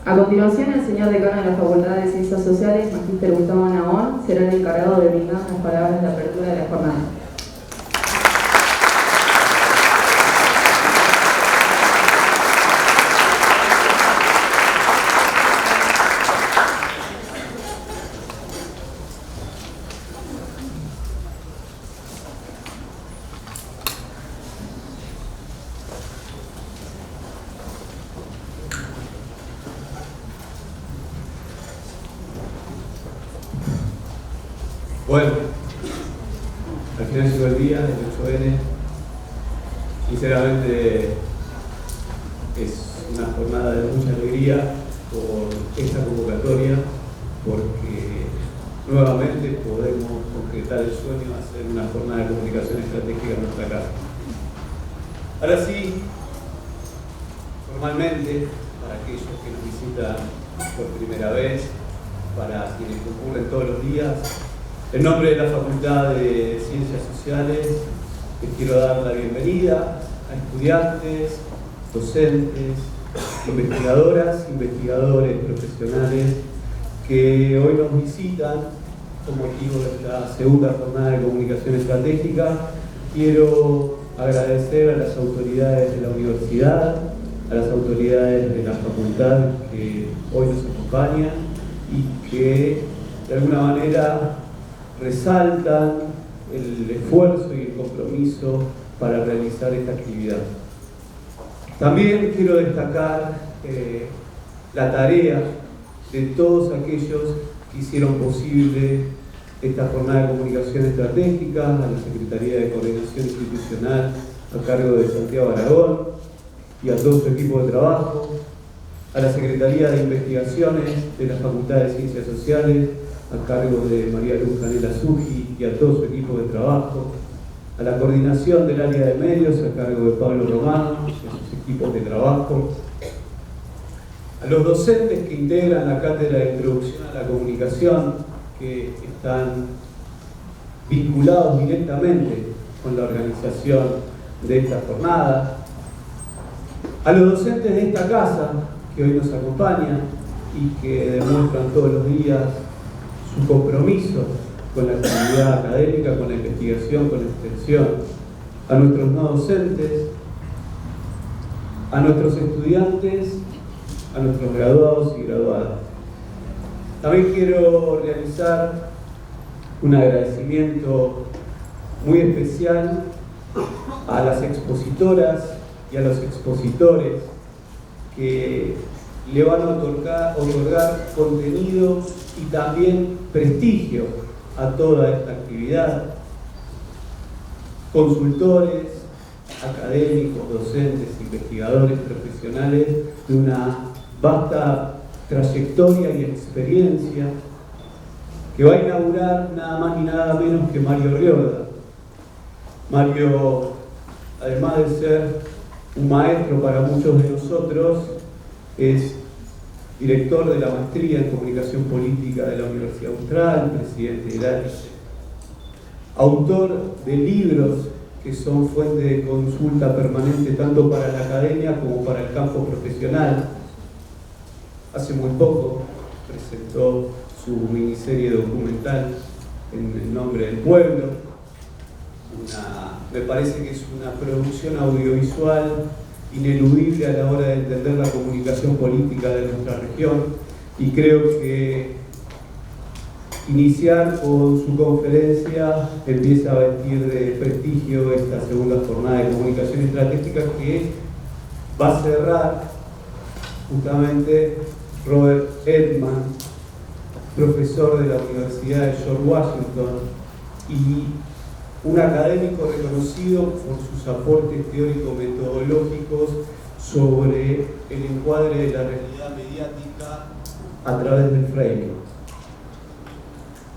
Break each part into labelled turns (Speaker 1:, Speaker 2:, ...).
Speaker 1: A continuación, el señor decano de la Facultad de Ciencias Sociales, Magíster Gustavo Nahón, será el encargado de brindar las palabras de apertura de la jornada.
Speaker 2: Bueno, al final llegó el día, el 8N. Sinceramente es una jornada de mucha alegría por esta convocatoria, porque nuevamente podemos concretar el sueño de hacer una jornada de comunicación estratégica en nuestra casa. Ahora sí, formalmente, para aquellos que nos visitan por primera vez, para quienes concurren todos los días, en nombre de la Facultad de Ciencias Sociales, les quiero dar la bienvenida a estudiantes, docentes, investigadoras, investigadores, profesionales que hoy nos visitan con motivo de esta segunda jornada de comunicación estratégica. Quiero agradecer a las autoridades de la universidad, a las autoridades de la facultad que hoy nos acompañan y que de alguna manera resaltan el esfuerzo y el compromiso para realizar esta actividad. También quiero destacar la tarea de todos aquellos que hicieron posible esta jornada de comunicación estratégica, a la Secretaría de Coordinación Institucional a cargo de Santiago Aragón y a todo su equipo de trabajo, a la Secretaría de Investigaciones de la Facultad de Ciencias Sociales a cargo de María Luz Canela Suji y a todo su equipo de trabajo, a la coordinación del área de medios a cargo de Pablo Romano y a sus equipos de trabajo, a los docentes que integran la Cátedra de Introducción a la Comunicación, que están vinculados directamente con la organización de esta jornada, a los docentes de esta casa que hoy nos acompañan y que demuestran todos los días su compromiso con la actividad académica, con la investigación, con la extensión, a nuestros no docentes, a nuestros estudiantes, a nuestros graduados y graduadas. También quiero realizar un agradecimiento muy especial a las expositoras y a los expositores que le van a otorgar contenido y también prestigio a toda esta actividad. Consultores, académicos, docentes, investigadores, profesionales de una vasta trayectoria y experiencia que va a inaugurar nada más ni nada menos que Mario Riorda. Mario, además de ser un maestro para muchos de nosotros, es director de la Maestría en Comunicación Política de la Universidad Austral, presidente del ALICE, autor de libros que son fuente de consulta permanente tanto para la academia como para el campo profesional. Hace muy poco presentó su miniserie documental En el nombre del pueblo. Me parece que es una producción audiovisual ineludible a la hora de entender la comunicación política de nuestra región, y creo que iniciar con su conferencia empieza a vestir de prestigio esta segunda jornada de comunicación estratégica que va a cerrar justamente Robert Edman, profesor de la Universidad de George Washington y un académico reconocido por sus aportes teórico-metodológicos sobre el encuadre de la realidad mediática a través del framing.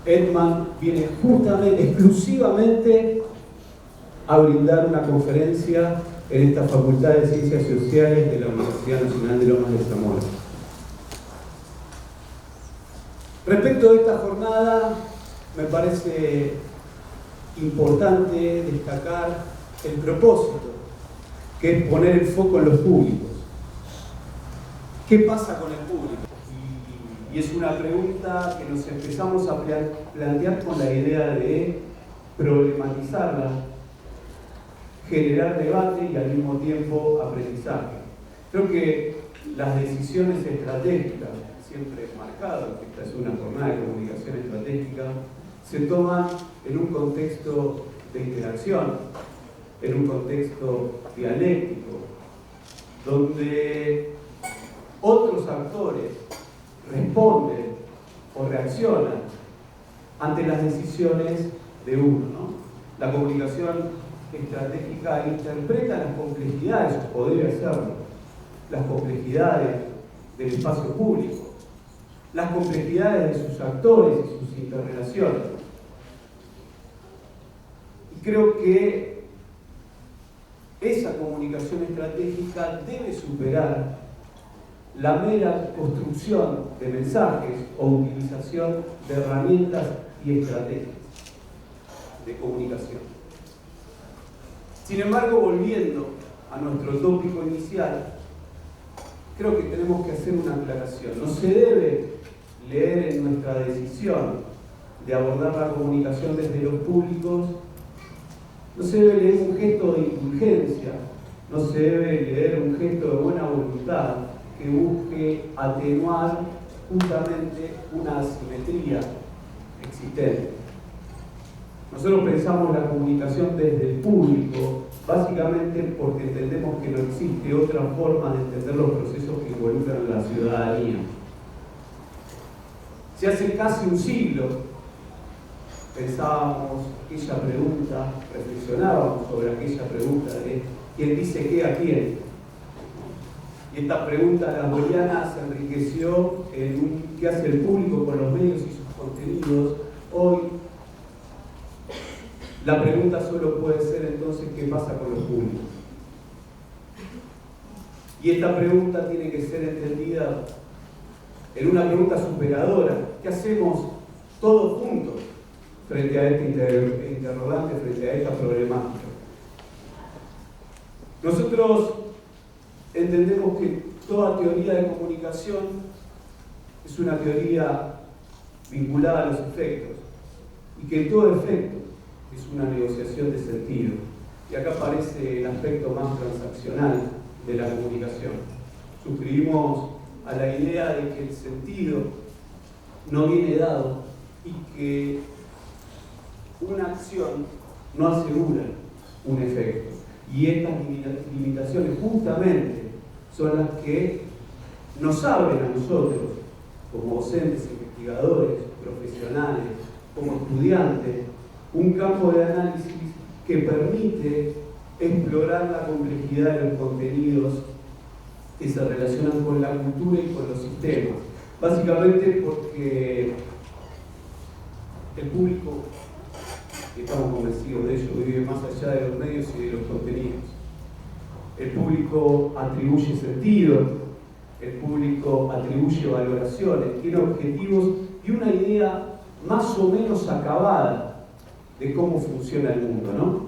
Speaker 2: Edman viene justamente, exclusivamente, a brindar una conferencia en esta Facultad de Ciencias Sociales de la Universidad Nacional de Lomas de Zamora. Respecto de esta jornada, me parece importante destacar el propósito, que es poner el foco en los públicos. ¿Qué pasa con el público? Y es una pregunta que nos empezamos a plantear con la idea de problematizarla, generar debate y al mismo tiempo aprendizaje. Creo que las decisiones estratégicas, siempre marcado que esta es una jornada de comunicación estratégica, se toman en un contexto de interacción, en un contexto dialéctico, donde otros actores responden o reaccionan ante las decisiones de uno, ¿no? La comunicación estratégica interpreta las complejidades, o podría hacerlo, las complejidades del espacio público, las complejidades de sus actores y sus interrelaciones. Y creo que esa comunicación estratégica debe superar la mera construcción de mensajes o utilización de herramientas y estrategias de comunicación. Sin embargo, volviendo a nuestro tópico inicial, creo que tenemos que hacer una aclaración. No se debe leer en nuestra decisión de abordar la comunicación desde los públicos, no se debe leer un gesto de indulgencia, no se debe leer un gesto de buena voluntad que busque atenuar justamente una asimetría existente. Nosotros pensamos la comunicación desde el público básicamente porque entendemos que no existe otra forma de entender los procesos que involucran a la ciudadanía. Si hace casi un siglo pensábamos aquella pregunta, reflexionábamos sobre aquella pregunta de ¿quién dice qué a quién? Y esta pregunta gaboriana se enriqueció en un ¿qué hace el público con los medios y sus contenidos? Hoy la pregunta solo puede ser entonces ¿qué pasa con los públicos? Y esta pregunta tiene que ser entendida en una pregunta superadora. ¿Qué hacemos todos juntos frente a este interrogante, frente a esta problemática? Nosotros entendemos que toda teoría de comunicación es una teoría vinculada a los efectos y que todo efecto es una negociación de sentido. Y acá aparece el aspecto más transaccional de la comunicación. Suscribimos a la idea de que el sentido no viene dado y que una acción no asegura un efecto. Y estas limitaciones justamente son las que nos abren a nosotros, como docentes, investigadores, profesionales, como estudiantes, un campo de análisis que permite explorar la complejidad de los contenidos que se relacionan con la cultura y con los sistemas. Básicamente porque el público, y estamos convencidos de ello, vive más allá de los medios y de los contenidos. El público atribuye sentido, el público atribuye valoraciones, tiene objetivos y una idea más o menos acabada de cómo funciona el mundo, ¿no?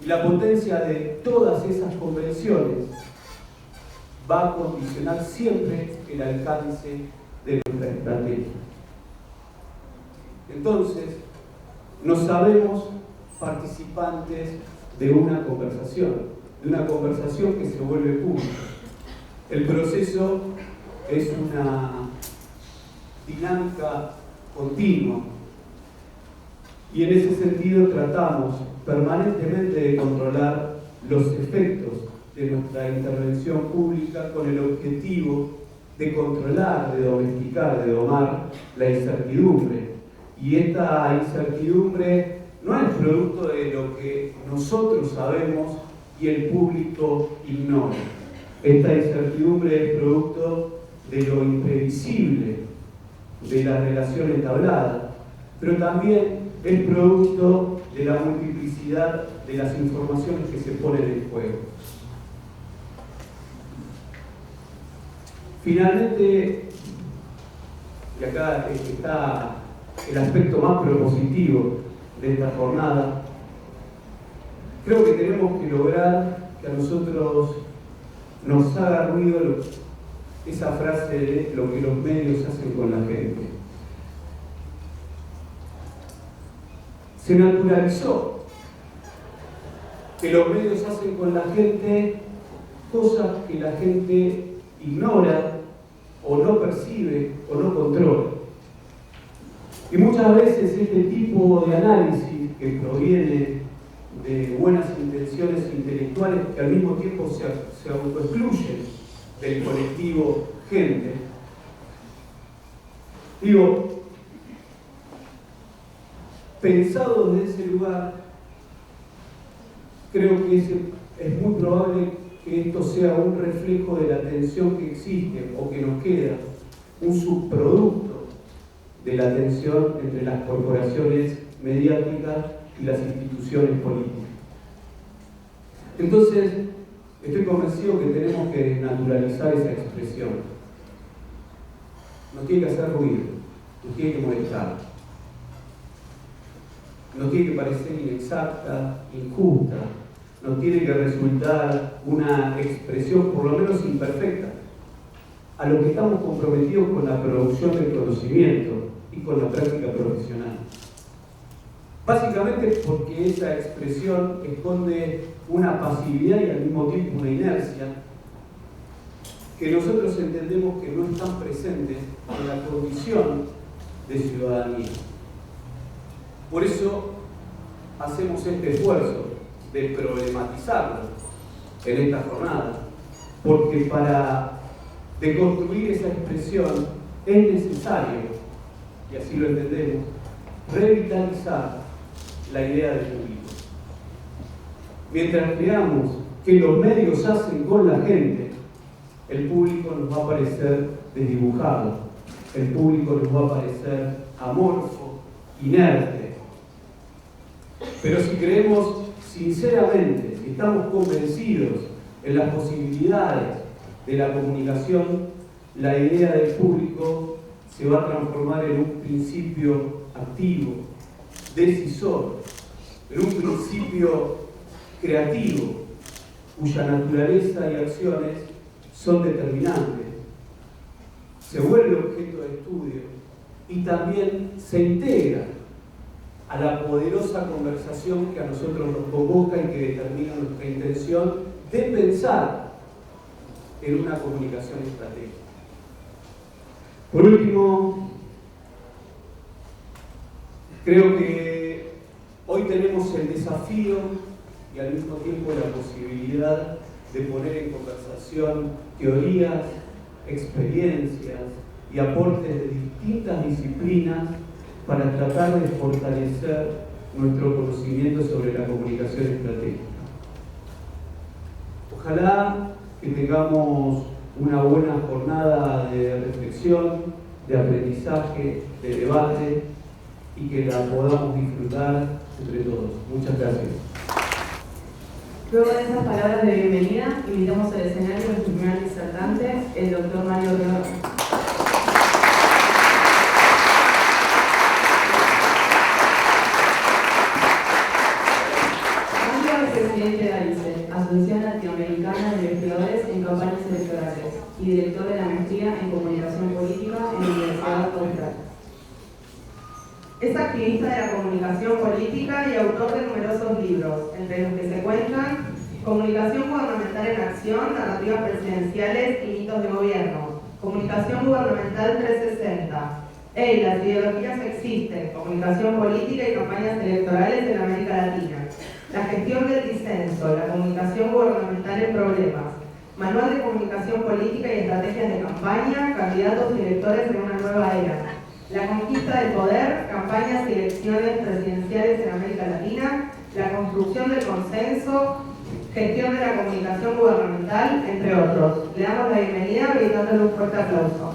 Speaker 2: Y la potencia de todas esas convenciones va a condicionar siempre el alcance de nuestra estrategia. Entonces, no sabemos participantes de una conversación que se vuelve pública. El proceso es una dinámica continua y en ese sentido tratamos permanentemente de controlar los efectos de nuestra intervención pública con el objetivo de controlar, de domesticar, de domar la incertidumbre. Y esta incertidumbre no es producto de lo que nosotros sabemos y el público ignora. Esta incertidumbre es producto de lo imprevisible, de la relación entablada, pero también es producto de la multiplicidad de las informaciones que se ponen en juego. Finalmente, y acá está el aspecto más propositivo de esta jornada, creo que tenemos que lograr que a nosotros nos haga ruido esa frase de lo que los medios hacen con la gente. Se naturalizó que los medios hacen con la gente cosas que la gente ignora o no percibe o no controla. Y muchas veces este tipo de análisis que proviene de buenas intenciones intelectuales que al mismo tiempo se autoexcluyen del colectivo gente, digo, pensado desde ese lugar, creo que es muy probable que esto sea un reflejo de la tensión que existe o que nos queda, un subproducto de la tensión entre las corporaciones mediáticas y las instituciones políticas. Entonces, estoy convencido que tenemos que naturalizar esa expresión. Nos tiene que hacer ruido, nos tiene que molestar, nos tiene que parecer inexacta, injusta, nos tiene que resultar una expresión por lo menos imperfecta a lo que estamos comprometidos con la producción del conocimiento y con la práctica profesional. Básicamente porque esa expresión esconde una pasividad y al mismo tiempo una inercia que nosotros entendemos que no están presentes en la condición de ciudadanía. Por eso hacemos este esfuerzo de problematizarlo en esta jornada, porque para deconstruir esa expresión es necesario, y así lo entendemos, revitalizar la idea del público. Mientras creamos que los medios hacen con la gente, el público nos va a parecer desdibujado, el público nos va a parecer amorfo, inerte. Pero si creemos sinceramente, si estamos convencidos en las posibilidades de la comunicación, la idea del público se va a transformar en un principio activo, decisor, en un principio creativo, cuya naturaleza y acciones son determinantes. Se vuelve objeto de estudio y también se integra a la poderosa conversación que a nosotros nos convoca y que determina nuestra intención de pensar en una comunicación estratégica. Por último, creo que hoy tenemos el desafío y al mismo tiempo la posibilidad de poner en conversación teorías, experiencias y aportes de distintas disciplinas para tratar de fortalecer nuestro conocimiento sobre la comunicación estratégica. Ojalá que tengamos una buena jornada de reflexión, de aprendizaje, de debate y que la podamos disfrutar entre todos. Muchas gracias.
Speaker 1: Luego de estas palabras de bienvenida, invitamos al escenario a nuestro primer disertante, el doctor Mario Riva. Presidente de ALICE, Asociación Latinoamericana de Investigadores en Campañas Electorales, y director de la maestría en Comunicación Política en la Universidad Austral. Es activista de la comunicación política y autor de numerosos libros, entre los que se cuentan Comunicación Gubernamental en Acción, Narrativas Presidenciales y Mitos de Gobierno, Comunicación Gubernamental 360, Hey, las ideologías existen, Comunicación Política y Campañas Electorales en América Latina, La gestión del disenso, la comunicación gubernamental en problemas, Manual de Comunicación Política y Estrategias de Campaña, Candidatos y Electores en una nueva era, La conquista del poder, Campañas y elecciones presidenciales en América Latina, La construcción del consenso, Gestión de la comunicación gubernamental, entre otros. Le damos la bienvenida brindándole un fuerte aplauso.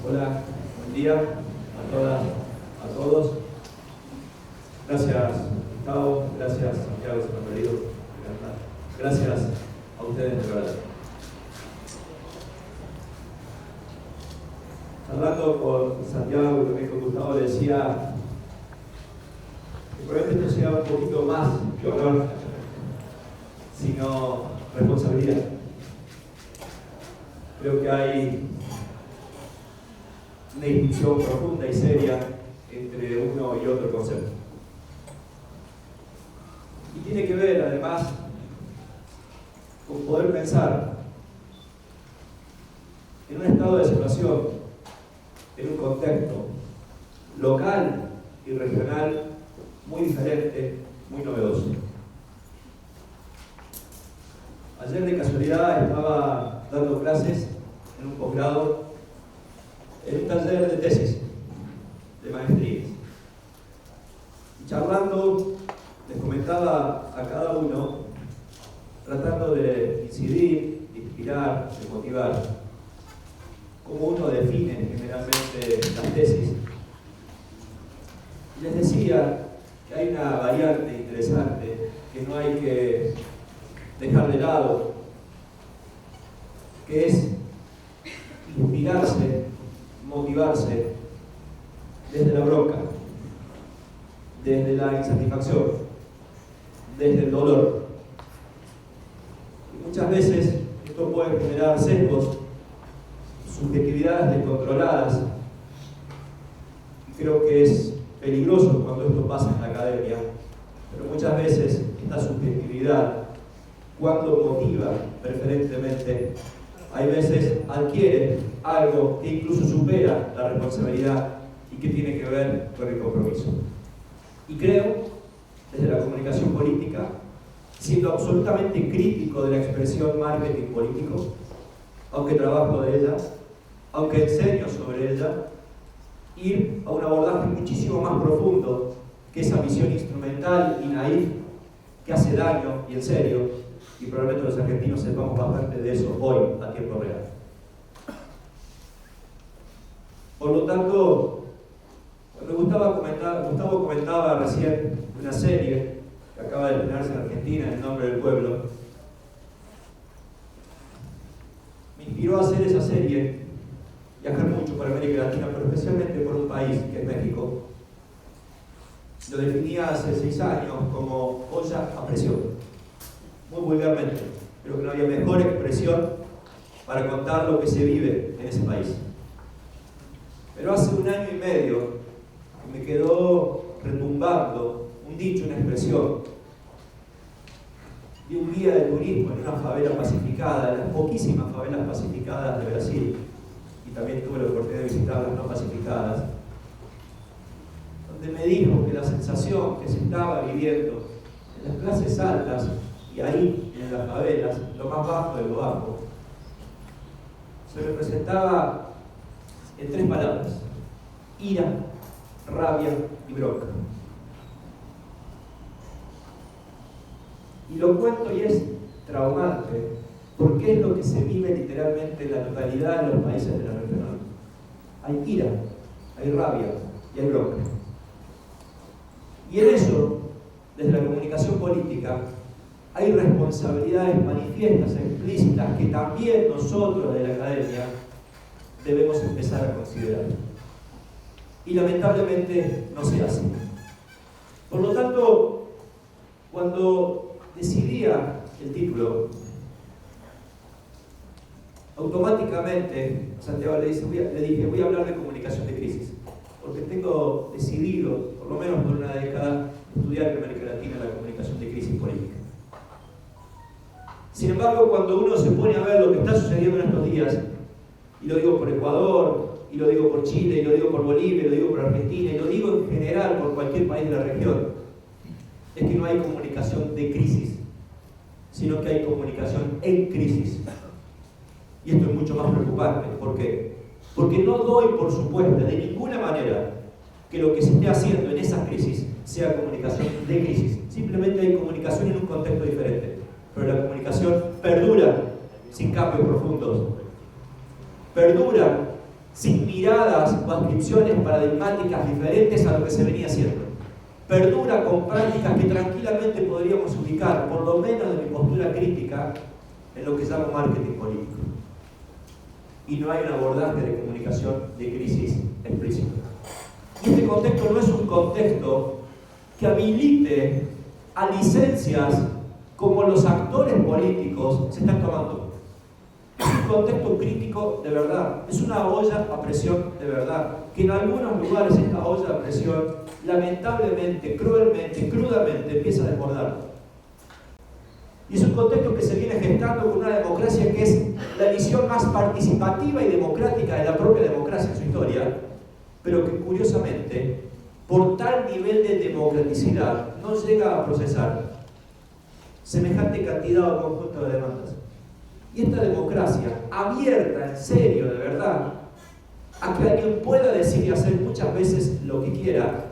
Speaker 2: Hola, buen día a todas, a todos. Gracias, Gustavo, gracias, Santiago, se me ha pedido. Gracias a ustedes, de verdad. Hablando con Santiago y con
Speaker 3: Gustavo le decía que probablemente esto sea un poquito más que honor, sino responsabilidad. Creo que hay una distinción profunda y seria entre uno y otro concepto. Y tiene que ver, además, con poder pensar en un estado de situación, en un contexto local y regional muy diferente, muy novedoso. Ayer de casualidad estaba dando clases en un posgrado, en un taller de tesis, de maestrías. Y charlando, les comentaba a cada uno, tratando de incidir, de inspirar, de motivar, cómo uno define generalmente las tesis. Y les decía que hay una variante interesante que no hay que dejar de lado, que es inspirarse, motivarse desde la bronca, desde la insatisfacción, desde el dolor. Y muchas veces esto puede generar sesgos, subjetividades descontroladas, y creo que es peligroso cuando esto pasa en la academia, pero muchas veces esta subjetividad, cuando motiva preferentemente, hay veces adquiere algo que incluso supera la responsabilidad y que tiene que ver con el compromiso. Y creo, desde la comunicación política, siendo absolutamente crítico de la expresión marketing político, aunque trabajo de ella, aunque enseño sobre ella, ir a un abordaje muchísimo más profundo que esa visión instrumental y naif que hace daño y en serio, y probablemente los argentinos sepamos bastante de eso hoy, a tiempo real. Por lo tanto, cuando Gustavo comentaba recién una serie que acaba de estrenarse en Argentina, En nombre del pueblo, me inspiró a hacer esa serie, viajar mucho por América Latina, pero especialmente por un país que es México. Lo definía hace 6 años como olla a presión. Muy vulgarmente, creo que no había mejor expresión para contar lo que se vive en ese país. Pero hace 1 año y medio que me quedó retumbando un dicho, una expresión. Vi un guía de turismo en una favela pacificada, en las poquísimas favelas pacificadas de Brasil, y también tuve la oportunidad de visitar las no pacificadas, donde me dijo que la sensación que se estaba viviendo en las clases altas y ahí, en las favelas, lo más bajo de lo bajo, se representaba en 3 palabras: ira, rabia y bronca. Y lo cuento y es traumante, porque es lo que se vive literalmente en la totalidad de los países de la región. Hay ira, hay rabia y hay bronca. Y en eso, desde la comunicación política, hay responsabilidades manifiestas, explícitas, que también nosotros de la academia debemos empezar a considerar. Y lamentablemente no se hace. Por lo tanto, cuando decidía el título, automáticamente Santiago le dije, voy a hablar de comunicación de crisis, porque tengo decidido, por lo menos por 1 década, estudiar en América Latina la comunicación de crisis política. Sin embargo, cuando uno se pone a ver lo que está sucediendo en estos días, y lo digo por Ecuador, y lo digo por Chile, y lo digo por Bolivia, y lo digo por Argentina, y lo digo en general por cualquier país de la región, es que no hay comunicación de crisis, sino que hay comunicación en crisis. Y esto es mucho más preocupante. ¿Por qué? Porque no doy por supuesto de ninguna manera que lo que se esté haciendo en esas crisis sea comunicación de crisis. Simplemente hay comunicación en un contexto diferente. Pero la comunicación perdura sin cambios profundos. Perdura sin miradas o adscripciones paradigmáticas diferentes a lo que se venía haciendo. Perdura con prácticas que tranquilamente podríamos ubicar, por lo menos de mi postura crítica, en lo que se llama marketing político. Y no hay un abordaje de comunicación de crisis explícito. Y este contexto no es un contexto que habilite a licencias como los actores políticos se están tomando. Es un contexto crítico de verdad, es una olla a presión de verdad, que en algunos lugares esta olla a presión lamentablemente, cruelmente, crudamente empieza a desbordar. Y es un contexto que se viene gestando con una democracia que es la visión más participativa y democrática de la propia democracia en su historia, pero que curiosamente, por tal nivel de democraticidad, no llega a procesar semejante cantidad o conjunto de demandas. Y esta democracia, abierta, en serio, de verdad, a que alguien pueda decir y hacer muchas veces lo que quiera,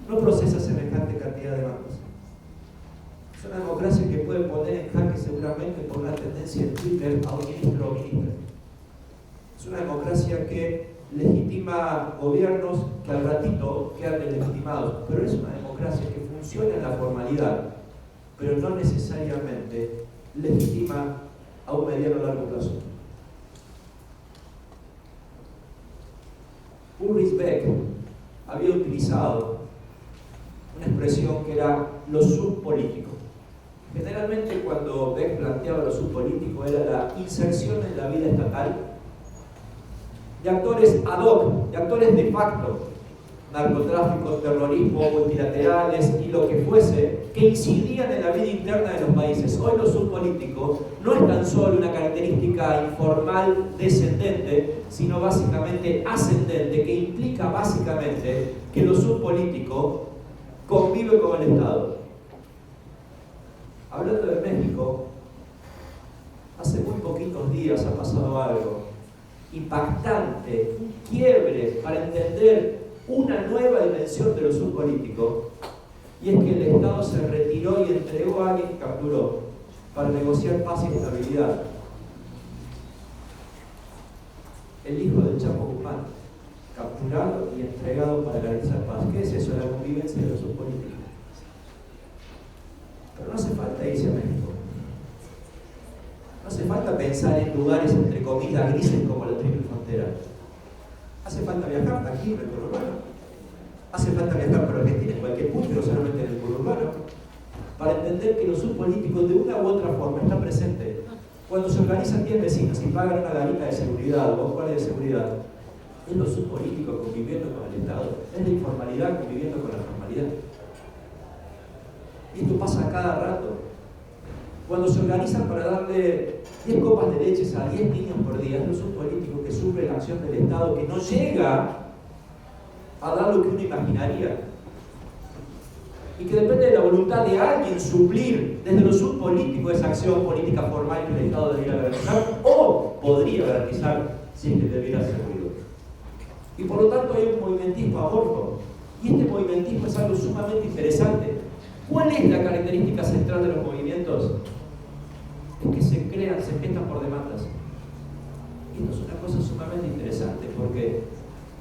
Speaker 3: no procesa semejante cantidad de demandas. Es una democracia que puede poner en jaque seguramente por la tendencia en Twitter a un ministro o ministra. Es una democracia que legitima gobiernos que al ratito quedan deslegitimados, pero es una democracia que funciona en la formalidad, pero no necesariamente legitima a un mediano o largo plazo. Ulrich Beck había utilizado una expresión que era lo subpolítico. Generalmente cuando Beck planteaba lo subpolítico era la inserción en la vida estatal de actores ad hoc, de actores de facto, narcotráfico, terrorismo, multilaterales y lo que fuese, que incidían en la vida interna de los países. Hoy lo subpolítico no es tan solo una característica informal descendente, sino básicamente ascendente, que implica básicamente que lo subpolítico convive con el Estado. Hablando de México, hace muy poquitos días ha pasado algo impactante, un quiebre para entender una nueva dimensión de lo subpolítico, y es que el Estado se retiró y entregó a alguien que capturó para negociar paz y estabilidad. El hijo del Chapo Guzmán, capturado y entregado para garantizar paz. ¿Qué es eso? La convivencia de lo subpolítico. Pero no hace falta irse a México. No hace falta pensar en lugares, entre comillas, grises como la Triple Frontera. Hace falta viajar aquí en el conurbano. Hace falta viajar por Argentina en cualquier punto, no solamente en el conurbano, para entender que lo subpolítico de una u otra forma está presente. Cuando se organizan 10 vecinos y pagan una garita de seguridad o 2 guardias de seguridad, es lo subpolítico conviviendo con el Estado, es la informalidad conviviendo con la formalidad. Y esto pasa a cada rato. Cuando se organizan para darle 10 copas de leche a 10 niños por día, es lo subpolítico que sufre la acción del Estado, que no llega a dar lo que uno imaginaría. Y que depende de la voluntad de alguien suplir desde lo subpolítico esa acción política formal que el Estado debería garantizar o podría garantizar si es que debiera ser ruido. Y por lo tanto hay un movimentismo amorfo. Y este movimentismo es algo sumamente interesante. ¿Cuál es la característica central de los movimientos? Es que se crean, se gestan por demandas. Y esto es una cosa sumamente interesante porque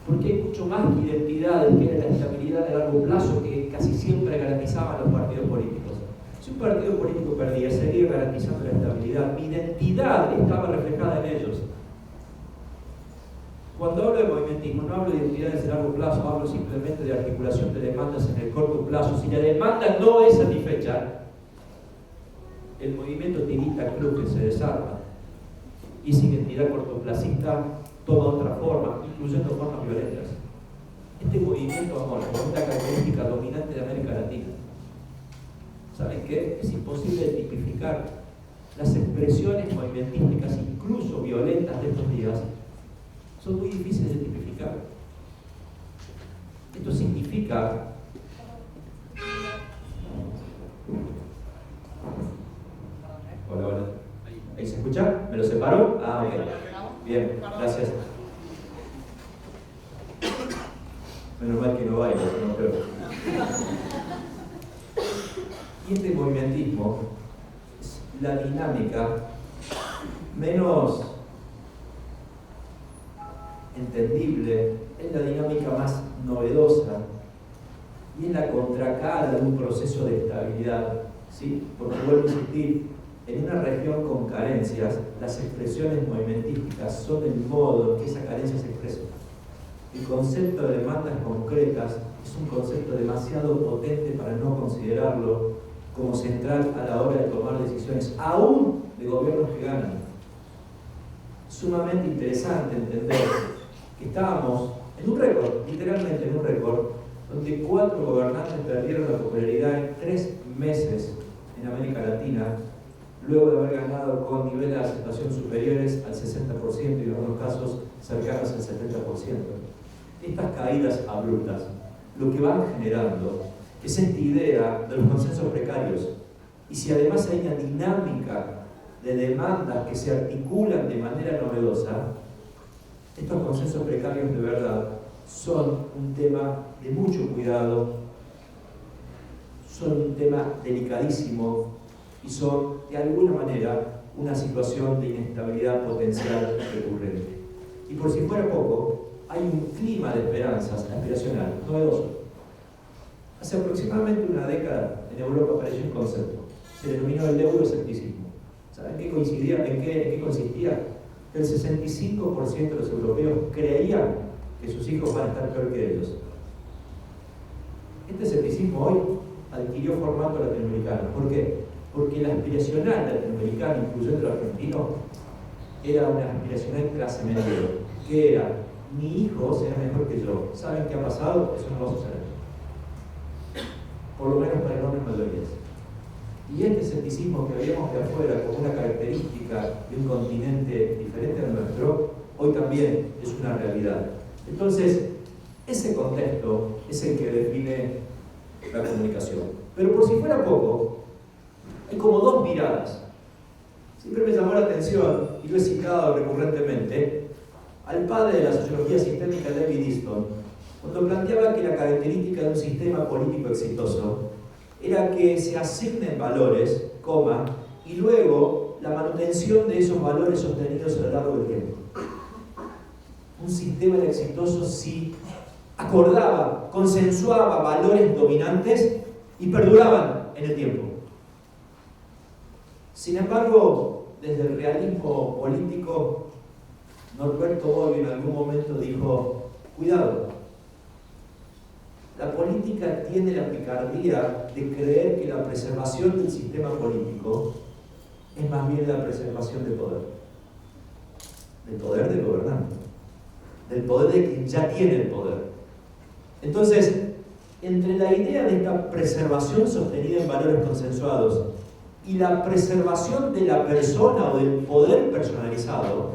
Speaker 3: hay mucho más que identidades, que era la estabilidad de largo plazo que casi siempre garantizaban los partidos políticos. Si un partido político perdía, seguía garantizando la estabilidad. Mi identidad estaba reflejada en ellos. Cuando hablo de movimentismo, no hablo de identidades de largo plazo, hablo simplemente de articulación de demandas en el corto plazo. Si la demanda no es satisfecha, el movimiento tirita, cruje, se desarma. Y esa identidad cortoplacista toma otra forma, incluyendo formas violentas. Este movimiento amorfo es una característica dominante de América Latina. ¿Saben qué? Es imposible tipificar las expresiones movimentísticas, incluso violentas de estos días. Son muy difíciles de tipificar. Esto significa hola, hola. ¿Ahí se escucha? ¿Me lo separo? Ah, ok. Bien, gracias. Menos mal que no bailo, no creo. Y este movimentismo es la dinámica menos entendible, es la dinámica más novedosa y es la contracara de un proceso de estabilidad, ¿sí? Porque vuelvo a insistir, en una región con carencias, las expresiones movimentísticas son el modo en que esa carencia se expresa.
Speaker 4: el concepto de demandas concretas es un concepto demasiado potente para no considerarlo como central a la hora de tomar decisiones, aún de gobiernos que ganan. Sumamente interesante entender que estábamos en un récord, literalmente en un récord, donde 4 gobernantes perdieron la popularidad en 3 meses en América Latina, luego de haber ganado con niveles de aceptación superiores al 60% y en algunos casos cercanos al 70%. Estas caídas abruptas lo que van generando es esta idea de los consensos precarios. Y si además hay una dinámica de demandas que se articulan de manera novedosa, estos consensos precarios de verdad son un tema de mucho cuidado, son un tema delicadísimo y son de alguna manera una situación de inestabilidad potencial recurrente. Y por si fuera poco, hay un clima de esperanzas aspiracional novedoso. Hace aproximadamente una década en Europa apareció un concepto, se denominó el euroescepticismo. ¿Saben en qué consistía? El 65% de los europeos creían que sus hijos van a estar peor que ellos. Este escepticismo hoy adquirió formato latinoamericano. ¿Por qué? Porque el aspiracional latinoamericano, incluyendo el argentino, era una aspiracional clase media, que era: mi hijo será mejor que yo. ¿Saben qué ha pasado? Eso no va a suceder. Por lo menos para enormes mayorías. Y este escepticismo que veíamos de afuera como una característica de un continente diferente al nuestro, hoy también es una realidad. Entonces, ese contexto es el que define la comunicación. Pero por si fuera poco, hay como 2 miradas. Siempre me llamó la atención, y lo he citado recurrentemente, al padre de la sociología sistémica, David Easton, cuando planteaba que la característica de un sistema político exitoso era que se asignen valores, y luego la manutención de esos valores sostenidos a lo largo del tiempo. Un sistema exitoso sí acordaba, consensuaba valores dominantes y perduraban en el tiempo. Sin embargo, desde el realismo político, Norberto Bobbio en algún momento dijo: cuidado, la política tiene la picardía de creer que la preservación del sistema político es más bien la preservación del poder del gobernante, del poder de quien ya tiene el poder. Entonces, entre la idea de esta preservación sostenida en valores consensuados y la preservación de la persona o del poder personalizado,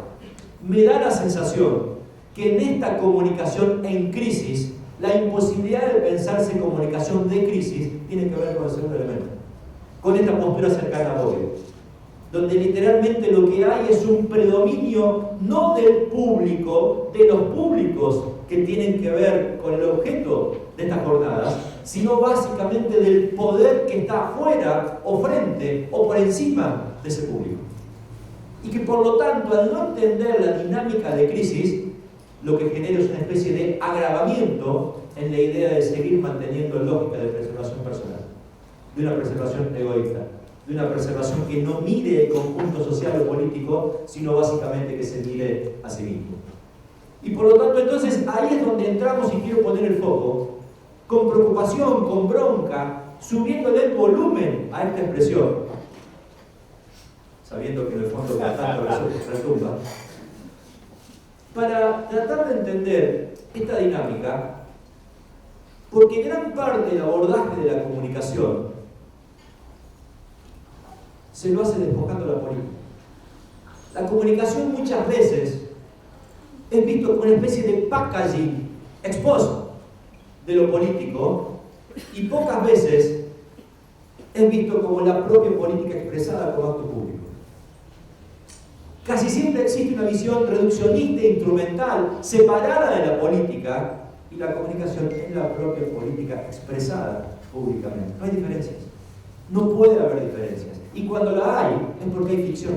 Speaker 4: me da la sensación que en esta comunicación en crisis, la imposibilidad de pensarse comunicación de crisis tiene que ver con el segundo elemento, con esta postura cercana a Bobbio, donde literalmente lo que hay es un predominio no del público, de los públicos que tienen que ver con el objeto de estas jornadas, sino básicamente del poder que está afuera o frente o por encima de ese público. Y que por lo tanto, al no entender la dinámica de crisis, lo que genera es una especie de agravamiento en la idea de seguir manteniendo lógica de preservación personal, de una preservación egoísta, de una preservación que no mire el conjunto social o político, sino básicamente que se mire a sí mismo. Y por lo tanto, entonces, ahí es donde entramos y quiero poner el foco, con preocupación, con bronca, subiéndole el volumen a esta expresión, sabiendo que en el fondo cada tanto retumba, para tratar de entender esta dinámica, porque gran parte del abordaje de la comunicación se lo hace despojando la política. La comunicación muchas veces es visto como una especie de packaging ex post de lo político y pocas veces es visto como la propia política expresada como acto público. Casi siempre existe una visión reduccionista e instrumental, separada de la política, y la comunicación es la propia política expresada públicamente. No hay diferencias. No puede haber diferencias. Y cuando la hay, es porque hay ficción.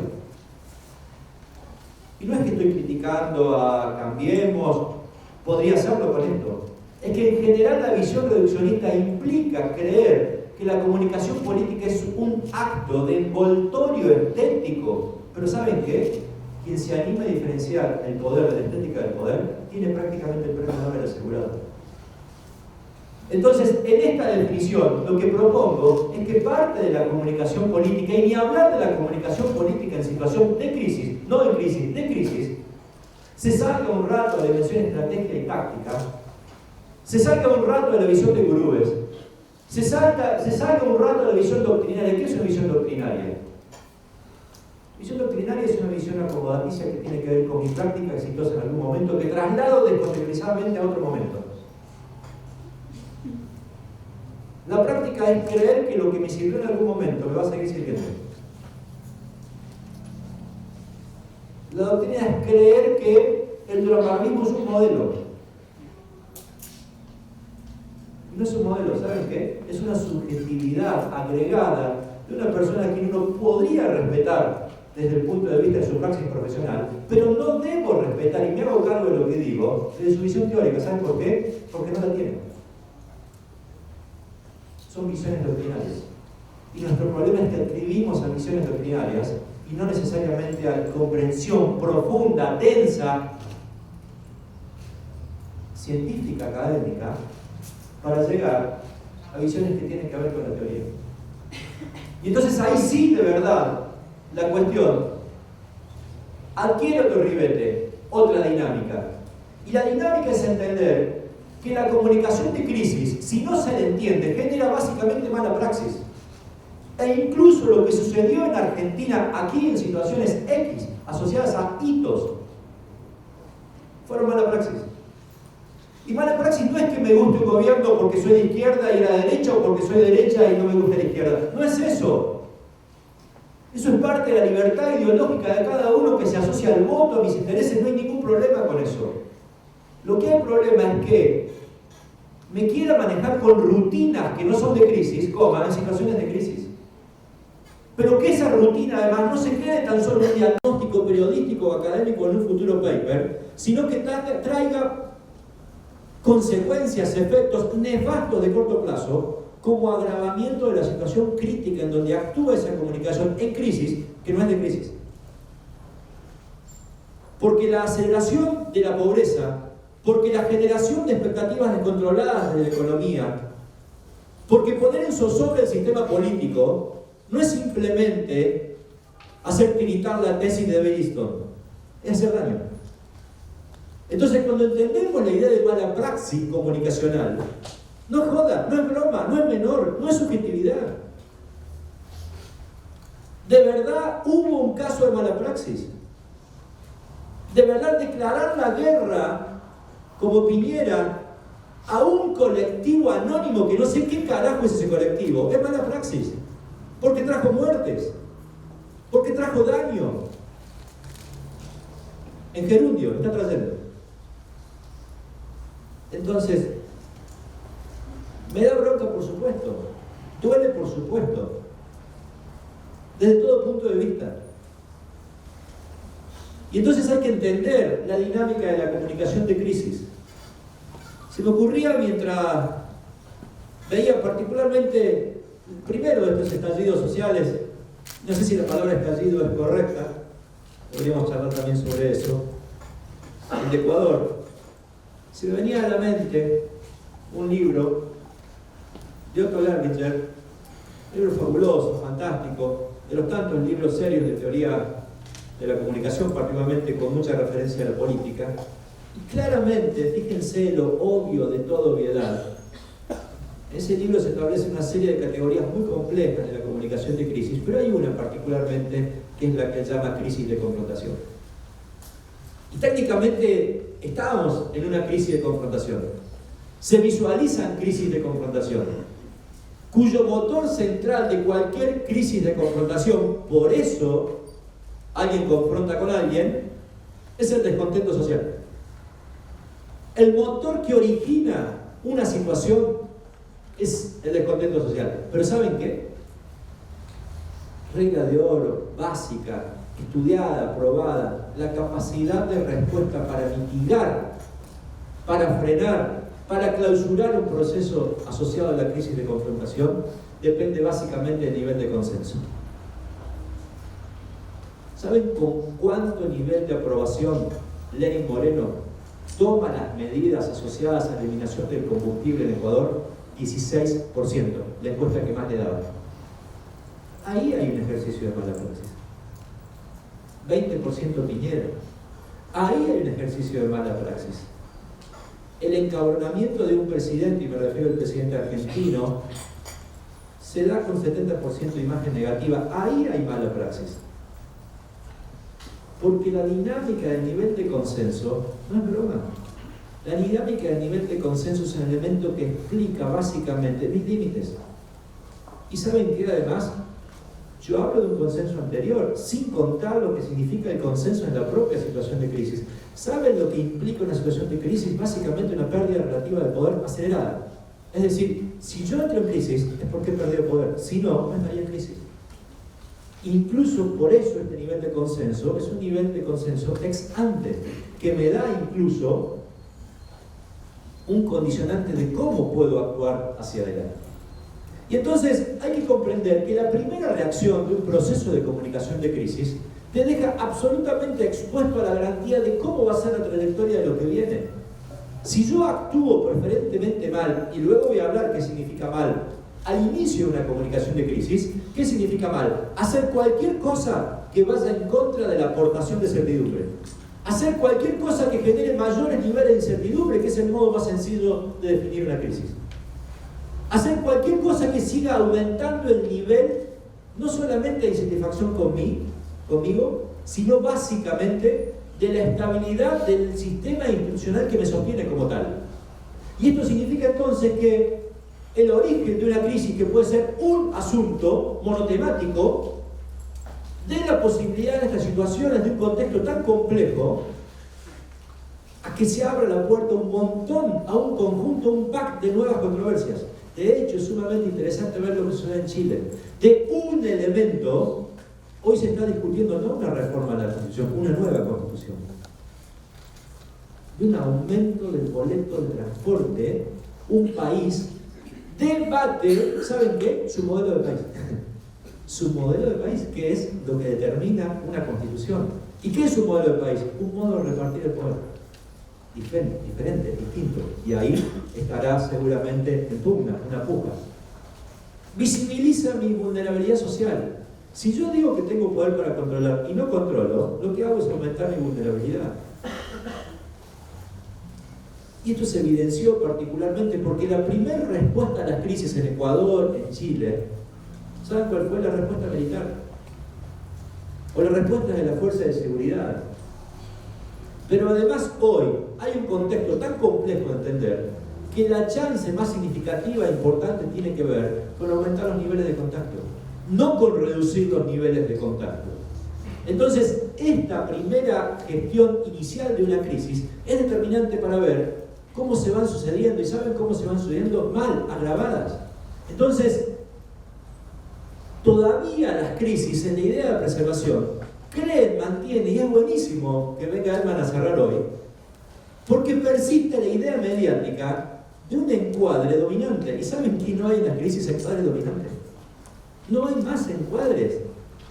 Speaker 4: Y no es que estoy criticando a Cambiemos, podría hacerlo con esto. Es que en general la visión reduccionista implica creer que la comunicación política es un acto de envoltorio estético. Pero ¿saben qué? quien se anima a diferenciar el poder de la estética del poder, tiene prácticamente el premio Nobel asegurado. Entonces, en esta definición, lo que propongo es que parte de la comunicación política, y ni hablar de la comunicación política en situación de crisis, no de crisis, de crisis, se salga un rato de la dimensión estratégica y táctica, se salga un rato de la visión de gurúes, se salga un rato de la visión doctrinaria. ¿Qué es una visión doctrinaria? Visión doctrinaria es una visión acomodaticia que tiene que ver con mi práctica exitosa en algún momento, que traslado descontextualizadamente a otro momento. La práctica es creer que lo que me sirvió en algún momento me va a seguir sirviendo. La doctrina es creer que el duramalismo es un modelo. No es un modelo, ¿saben qué? Es una subjetividad agregada de una persona a quien uno podría respetar desde el punto de vista de su praxis profesional, pero no debo respetar, y me hago cargo de lo que digo, de su visión teórica. ¿Saben por qué? Porque no la tiene. Son visiones doctrinarias. Y nuestro problema es que atribuimos a visiones doctrinarias y no necesariamente a comprensión profunda, densa, científica, académica, para llegar a visiones que tienen que ver con la teoría. Y entonces ahí sí, de verdad, la cuestión adquiere otro ribete, otra dinámica. Y la dinámica es entender que la comunicación de crisis, si no se le entiende, genera básicamente mala praxis. E incluso lo que sucedió en Argentina, aquí en situaciones X, asociadas a hitos, fueron mala praxis. Y mala praxis no es que me guste un gobierno porque soy de izquierda y la derecha, o porque soy de derecha y no me gusta la izquierda. No es eso. Eso es parte de la libertad ideológica de cada uno que se asocia al voto, a mis intereses. No hay ningún problema con eso. Lo que hay problema es que me quiera manejar con rutinas que no son de crisis, en situaciones de crisis. Pero que esa rutina además no se quede tan solo en un diagnóstico periodístico o académico en un futuro paper, sino que traiga consecuencias, efectos nefastos de corto plazo, como agravamiento de la situación crítica en donde actúa esa comunicación en crisis, que no es de crisis. Porque la aceleración de la pobreza, porque la generación de expectativas descontroladas de la economía, porque poner en zozobra el sistema político no es simplemente hacer tiritar la tesis de Belliston, es hacer daño. Entonces, cuando entendemos la idea de mala praxis comunicacional, no es joda, no es broma, no es menor, no es subjetividad. De verdad hubo un caso de mala praxis. De verdad declarar la guerra, como Piñera, a un colectivo anónimo que no sé qué carajo es ese colectivo, es mala praxis. Porque trajo muertes, porque trajo daño. En gerundio, está trayendo. Entonces, me da bronca, por supuesto. Duele, por supuesto. Desde todo punto de vista. Y entonces hay que entender la dinámica de la comunicación de crisis. Se me ocurría mientras veía particularmente el primero de estos estallidos sociales, no sé si la palabra estallido es correcta, podríamos charlar también sobre eso, el de Ecuador. Se me venía a la mente un libro de Otto Lerminger, un libro fabuloso, fantástico, de los tantos libros serios de teoría de la comunicación, particularmente con mucha referencia a la política. Y claramente, fíjense lo obvio de toda obviedad, en ese libro se establece una serie de categorías muy complejas de la comunicación de crisis, pero hay una particularmente que es la que él llama crisis de confrontación. Y técnicamente estamos en una crisis de confrontación. Se visualizan crisis de confrontación, cuyo motor central de cualquier crisis de confrontación, por eso alguien confronta con alguien, es el descontento social. El motor que origina una situación es el descontento social. Pero ¿saben qué? Regla de oro, básica, estudiada, probada, la capacidad de respuesta para mitigar, para frenar, para clausurar un proceso asociado a la crisis de confrontación, depende básicamente del nivel de consenso. ¿Saben con cuánto nivel de aprobación Lenín Moreno toma las medidas asociadas a la eliminación del combustible en Ecuador? 16%, la encuesta que más le daba. Ahí hay un ejercicio de mala praxis. 20% Piñera. Ahí hay un ejercicio de mala praxis. El encabronamiento de un presidente, y me refiero al presidente argentino, se da con 70% de imagen negativa. Ahí hay mala praxis. Porque la dinámica del nivel de consenso no es broma. La dinámica del nivel de consenso es un elemento que explica básicamente mis límites. Y saben que además, yo hablo de un consenso anterior, sin contar lo que significa el consenso en la propia situación de crisis. ¿Saben lo que implica una situación de crisis? Básicamente una pérdida relativa de poder acelerada. Es decir, si yo entro en crisis es porque he perdido poder, si no, no estaría en crisis. Incluso por eso este nivel de consenso es un nivel de consenso ex ante, que me da incluso un condicionante de cómo puedo actuar hacia adelante. Y entonces hay que comprender que la primera reacción de un proceso de comunicación de crisis te deja absolutamente expuesto a la garantía de cómo va a ser la trayectoria de lo que viene. Si yo actúo preferentemente mal, y luego voy a hablar qué significa mal, al inicio de una comunicación de crisis, ¿qué significa mal? Hacer cualquier cosa que vaya en contra de la aportación de certidumbre. Hacer cualquier cosa que genere mayores niveles de incertidumbre, que es el modo más sencillo de definir una crisis. Hacer cualquier cosa que siga aumentando el nivel, no solamente de insatisfacción conmigo, sino básicamente de la estabilidad del sistema institucional que me sostiene como tal. Y esto significa entonces que el origen de una crisis, que puede ser un asunto monotemático, de la posibilidad en estas situaciones de un contexto tan complejo, a que se abra la puerta un montón, a un conjunto, un pack de nuevas controversias. De hecho, es sumamente interesante ver lo que sucede en Chile. De un elemento, hoy se está discutiendo no una reforma de la Constitución, una nueva Constitución. De un aumento del boleto de transporte, un país debate, ¿saben qué? Su modelo de país. Su modelo de país, que es lo que determina una constitución. ¿Y qué es su modelo de país? Un modo de repartir el poder. Diferente, distinto. Y ahí estará seguramente en pugna, una puja. Visibiliza mi vulnerabilidad social. Si yo digo que tengo poder para controlar y no controlo, lo que hago es aumentar mi vulnerabilidad. Y esto se evidenció particularmente porque la primera respuesta a las crisis en Ecuador, en Chile, ¿saben cuál fue la respuesta militar? O la respuesta de la fuerza de seguridad. Pero además hoy hay un contexto tan complejo de entender que la chance más significativa e importante tiene que ver con aumentar los niveles de contacto, no con reducir los niveles de contacto. Entonces, esta primera gestión inicial de una crisis es determinante para ver cómo se van sucediendo, y saben cómo se van sucediendo mal, agravadas. Entonces, todavía las crisis en la idea de preservación creen, mantienen, y es buenísimo que venga Elman a cerrar hoy, porque persiste la idea mediática de un encuadre dominante. ¿Y saben que no hay en las crisis encuadre dominante? No hay más encuadres.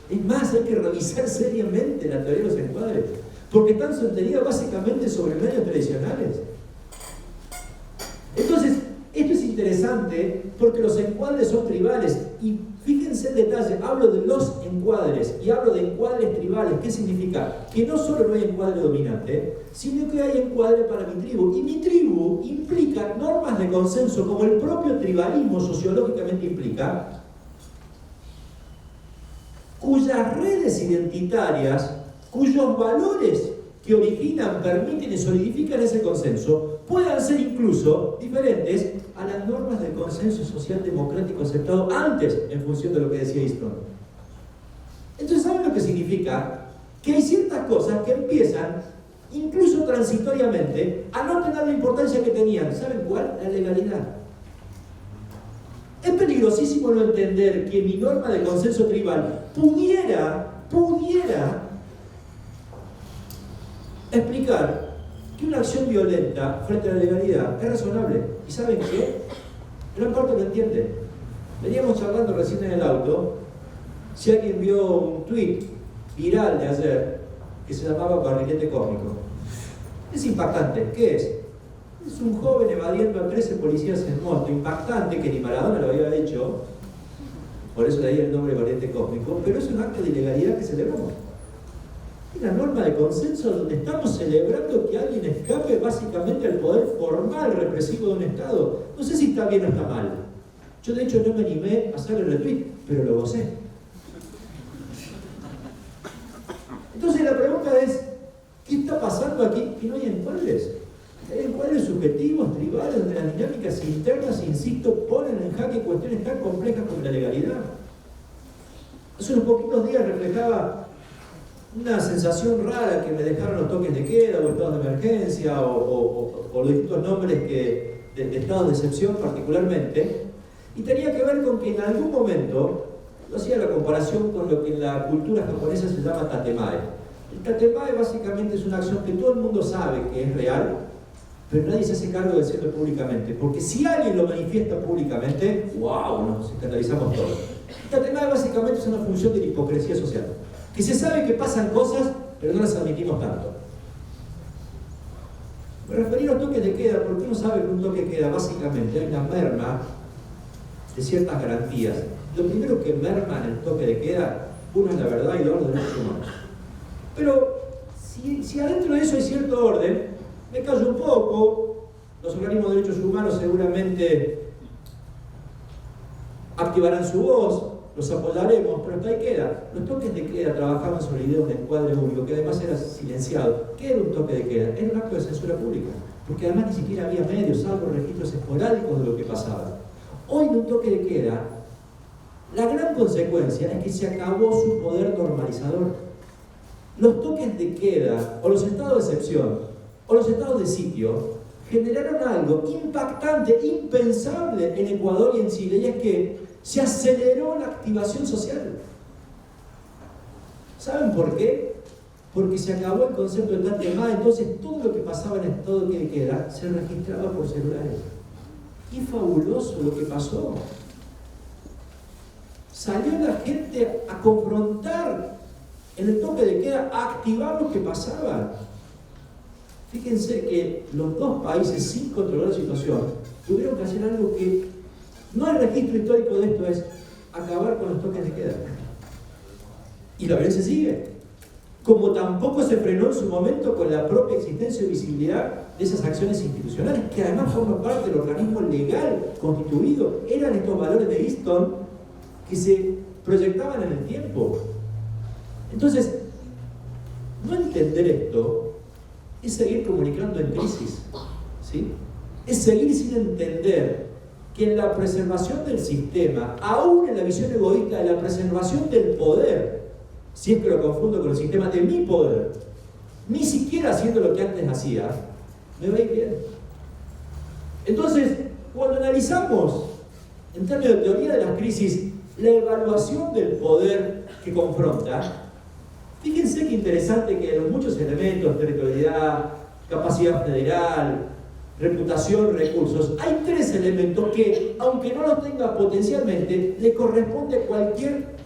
Speaker 4: Es más, hay que revisar seriamente la teoría de los encuadres, porque están sostenidos básicamente sobre medios tradicionales. Entonces, esto es interesante porque los encuadres son tribales, y fíjense en detalle, hablo de los encuadres y hablo de encuadres tribales. ¿Qué significa? Que no solo no hay encuadre dominante, sino que hay encuadre para mi tribu, y mi tribu implica normas de consenso, como el propio tribalismo sociológicamente implica, cuyas redes identitarias, cuyos valores que originan, permiten y solidifican ese consenso, puedan ser incluso diferentes a las normas del consenso social democrático aceptado antes, en función de lo que decía Easton. Entonces, ¿saben lo que significa? Que hay ciertas cosas que empiezan, incluso transitoriamente, a no tener la importancia que tenían. ¿Saben cuál? La legalidad. Es peligrosísimo no entender que mi norma de consenso tribal pudiera explicar que una acción violenta frente a la legalidad es razonable. ¿Y saben qué? Gran parte lo entiende. Veníamos charlando recién en el auto. Si alguien vio un tweet viral de ayer que se llamaba Barrilete Cósmico. Es impactante. ¿Qué es? Es un joven evadiendo a 13 policías en moto. Impactante, que ni Maradona lo había hecho. Por eso de ahí el nombre Barrilete Cósmico. Pero es un acto de ilegalidad que celebramos. Es una norma de consenso donde estamos celebrando que alguien escape básicamente al poder formal represivo de un Estado. No sé si está bien o está mal. Yo de hecho no me animé a hacer el retweet, pero lo gocé. Entonces la pregunta es, ¿qué está pasando aquí? Y no hay encuadres. Hay encuadres subjetivos, tribales, donde las dinámicas internas, insisto, ponen en jaque cuestiones tan complejas como la legalidad. Hace unos poquitos días reflejaba una sensación rara que me dejaron los toques de queda o estados de emergencia o los distintos nombres de estados de excepción particularmente, y tenía que ver con que en algún momento, yo hacía la comparación con lo que en la cultura japonesa se llama tatemae. El tatemae básicamente es una acción que todo el mundo sabe que es real, pero nadie se hace cargo de decirlo públicamente, porque si alguien lo manifiesta públicamente, ¡wow!, nos escandalizamos todos. El tatemae básicamente es una función de la hipocresía social, que se sabe que pasan cosas, pero no las admitimos tanto. Me referí a los toques de queda, porque uno sabe que un toque de queda básicamente hay una merma de ciertas garantías. Lo primero que merma en el toque de queda, uno es la verdad y dos los derechos humanos. Pero si adentro de eso hay cierto orden, me callo un poco, los organismos de derechos humanos seguramente activarán su voz, los apoyaremos, pero hasta ahí queda. Los toques de queda trabajaban sobre la idea de un encuadre único, que además era silenciado. ¿Qué era un toque de queda? Era un acto de censura pública, porque además ni siquiera había medios, salvo registros esporádicos de lo que pasaba. Hoy en un toque de queda, la gran consecuencia es que se acabó su poder normalizador. Los toques de queda, o los estados de excepción, o los estados de sitio, generaron algo impactante, impensable en Ecuador y en Chile, y es que se aceleró la activación social. ¿Saben por qué? Porque se acabó el concepto de tatemae, entonces todo lo que pasaba en el estado de queda se registraba por celulares. ¡Qué fabuloso lo que pasó! Salió la gente a confrontar en el toque de queda, a activar lo que pasaba. Fíjense que los dos países, sin controlar la situación, tuvieron que hacer algo que no hay registro histórico de esto, es acabar con los toques de queda. Y la violencia sigue. Como tampoco se frenó en su momento con la propia existencia y visibilidad de esas acciones institucionales, que además forman parte del organismo legal constituido. Eran estos valores de Easton que se proyectaban en el tiempo. Entonces, no entender esto es seguir comunicando en crisis, ¿sí? Es seguir sin entender que en la preservación del sistema, aún en la visión egoísta de la preservación del poder, si es que lo confundo con el sistema de mi poder, ni siquiera haciendo lo que antes hacía, me va a ir bien. Entonces, cuando analizamos, en términos de teoría de las crisis, la evaluación del poder que confronta, fíjense qué interesante que de los muchos elementos, territorialidad, capacidad federal, reputación, recursos, hay tres elementos que, aunque no los tenga potencialmente, le corresponde a cualquier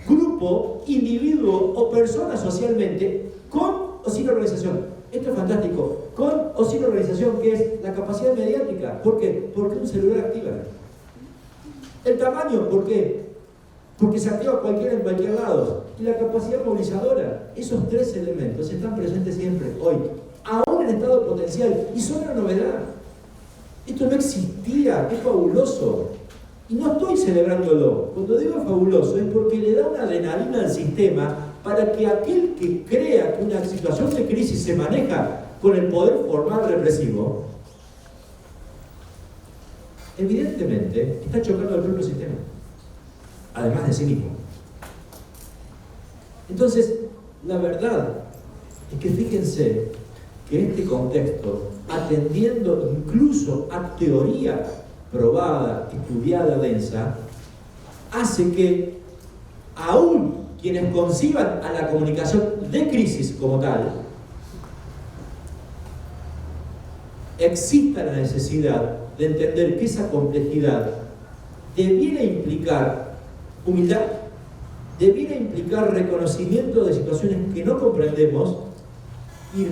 Speaker 4: grupo, individuo o persona socialmente, con o sin organización. Esto es fantástico. Con o sin organización, que es la capacidad mediática. ¿Por qué? Porque un celular activa. El tamaño, ¿por qué? Porque se activa cualquiera en cualquier lado. Y la capacidad movilizadora. Esos tres elementos están presentes siempre, hoy, aún en estado potencial, y son una novedad. Esto no existía, es fabuloso. Y no estoy celebrándolo. Cuando digo fabuloso es porque le da una adrenalina al sistema para que aquel que crea que una situación de crisis se maneja con el poder formal represivo, evidentemente está chocando al propio sistema, además de sí mismo. Entonces, la verdad es que fíjense que este contexto, atendiendo incluso a teoría probada, estudiada, densa, hace que aún quienes conciban a la comunicación de crisis como tal, exista la necesidad de entender que esa complejidad debiera implicar humildad, debiera implicar reconocimiento de situaciones que no comprendemos y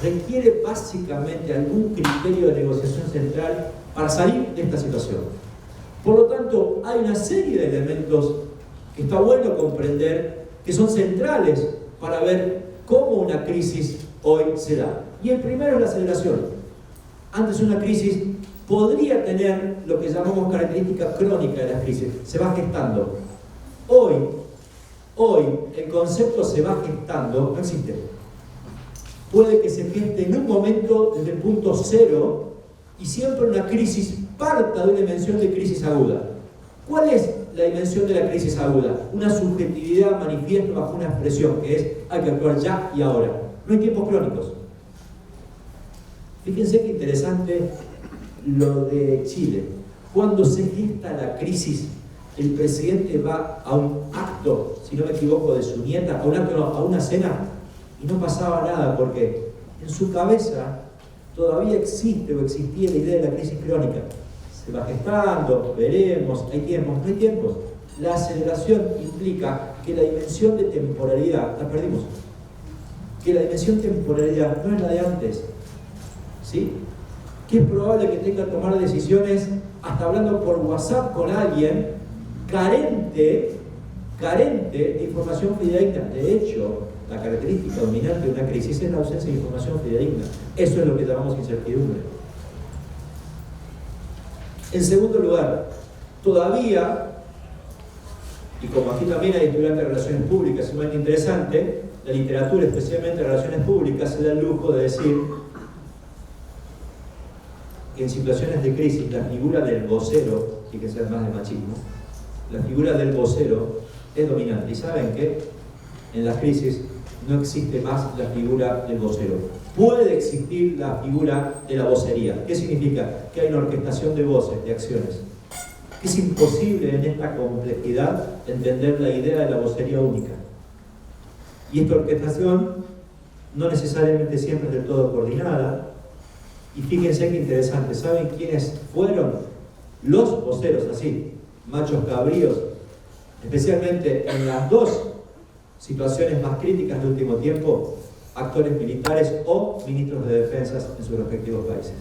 Speaker 4: requiere básicamente algún criterio de negociación central para salir de esta situación. Por lo tanto, hay una serie de elementos que está bueno comprender, que son centrales para ver cómo una crisis hoy se da. Y el primero es la aceleración. Antes una crisis podría tener lo que llamamos característica crónica de la crisis, se va gestando. Hoy el concepto se va gestando, no existe. Puede que se geste en un momento desde el punto cero y siempre una crisis parta de una dimensión de crisis aguda. ¿Cuál es la dimensión de la crisis aguda? Una subjetividad manifiesta bajo una expresión que es hay que actuar ya y ahora. No hay tiempos crónicos. Fíjense qué interesante lo de Chile. Cuando se gesta la crisis, el presidente va a un acto, si no me equivoco, de su nieta, a una cena, y no pasaba nada, porque en su cabeza todavía existe o existía la idea de la crisis crónica. Se va gestando, veremos, hay tiempos, no hay tiempos. La aceleración implica que la dimensión de temporalidad, la perdimos, que la dimensión de temporalidad no es la de antes, ¿sí? Que es probable que tenga que tomar decisiones hasta hablando por WhatsApp con alguien carente de información fidedigna. De hecho, la característica dominante de una crisis es la ausencia de información fidedigna. Eso es lo que llamamos incertidumbre. En segundo lugar, todavía, y como aquí también hay estudiantes de relaciones públicas, es muy interesante, la literatura, especialmente relaciones públicas, se da el lujo de decir que en situaciones de crisis la figura del vocero, y que sea más de machismo, la figura del vocero es dominante. ¿Y saben qué? En las crisis no existe más la figura del vocero. Puede existir la figura de la vocería. ¿Qué significa? Que hay una orquestación de voces, de acciones. Es imposible en esta complejidad entender la idea de la vocería única. Y esta orquestación no necesariamente siempre es del todo coordinada. Y fíjense qué interesante. ¿Saben quiénes fueron los voceros así? Machos cabríos, especialmente en las dos situaciones más críticas del último tiempo, actores militares o ministros de defensa en sus respectivos países.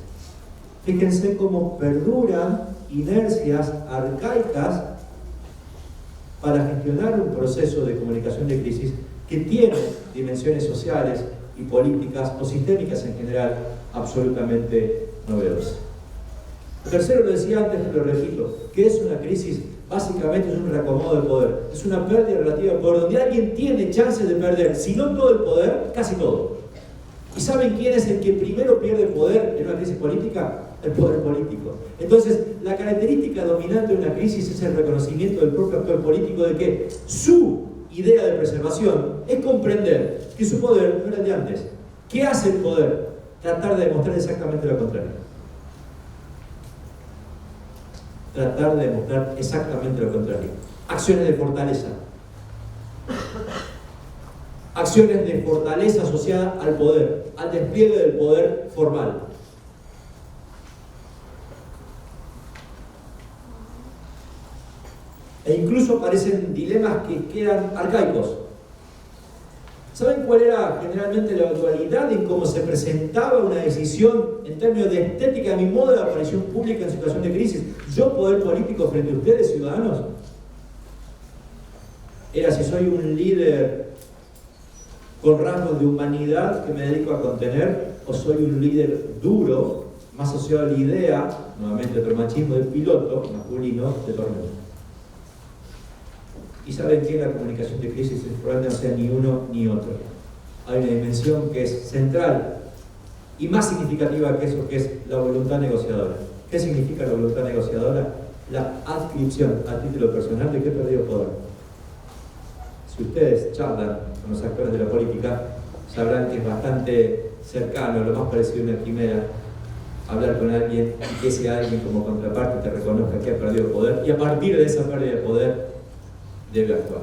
Speaker 4: Fíjense cómo perduran inercias arcaicas para gestionar un proceso de comunicación de crisis que tiene dimensiones sociales y políticas o sistémicas en general absolutamente novedosas. Lo tercero, lo decía antes, pero lo repito, que es una crisis, básicamente es un reacomodo de poder, es una pérdida relativa de poder, donde alguien tiene chances de perder, si no todo el poder, casi todo. ¿Y saben quién es el que primero pierde el poder en una crisis política? El poder político. Entonces, la característica dominante de una crisis es el reconocimiento del propio actor político de que su idea de preservación es comprender que su poder no era el de antes. ¿Qué hace el poder? Tratar de demostrar exactamente lo contrario. Tratar de demostrar exactamente lo contrario. Acciones de fortaleza. Acciones de fortaleza asociada al poder, al despliegue del poder formal. E incluso aparecen dilemas que quedan arcaicos. ¿Saben cuál era generalmente la dualidad en cómo se presentaba una decisión en términos de estética de mi modo de aparición pública en situación de crisis? Yo, poder político, frente a ustedes, ciudadanos, era si soy un líder con rasgos de humanidad que me dedico a contener, o soy un líder duro, más asociado a la idea, nuevamente otro machismo, de piloto masculino de tormenta. Y saben que la comunicación de crisis probablemente no sea ni uno ni otro. Hay una dimensión que es central y más significativa que eso, que es la voluntad negociadora. ¿Qué significa la voluntad negociadora? La adscripción a título personal de que he perdido poder. Si ustedes charlan con los actores de la política, sabrán que es bastante cercano, lo más parecido a una quimera, hablar con alguien y que ese alguien como contraparte te reconozca que ha perdido poder, y a partir de esa pérdida de poder debe actuar.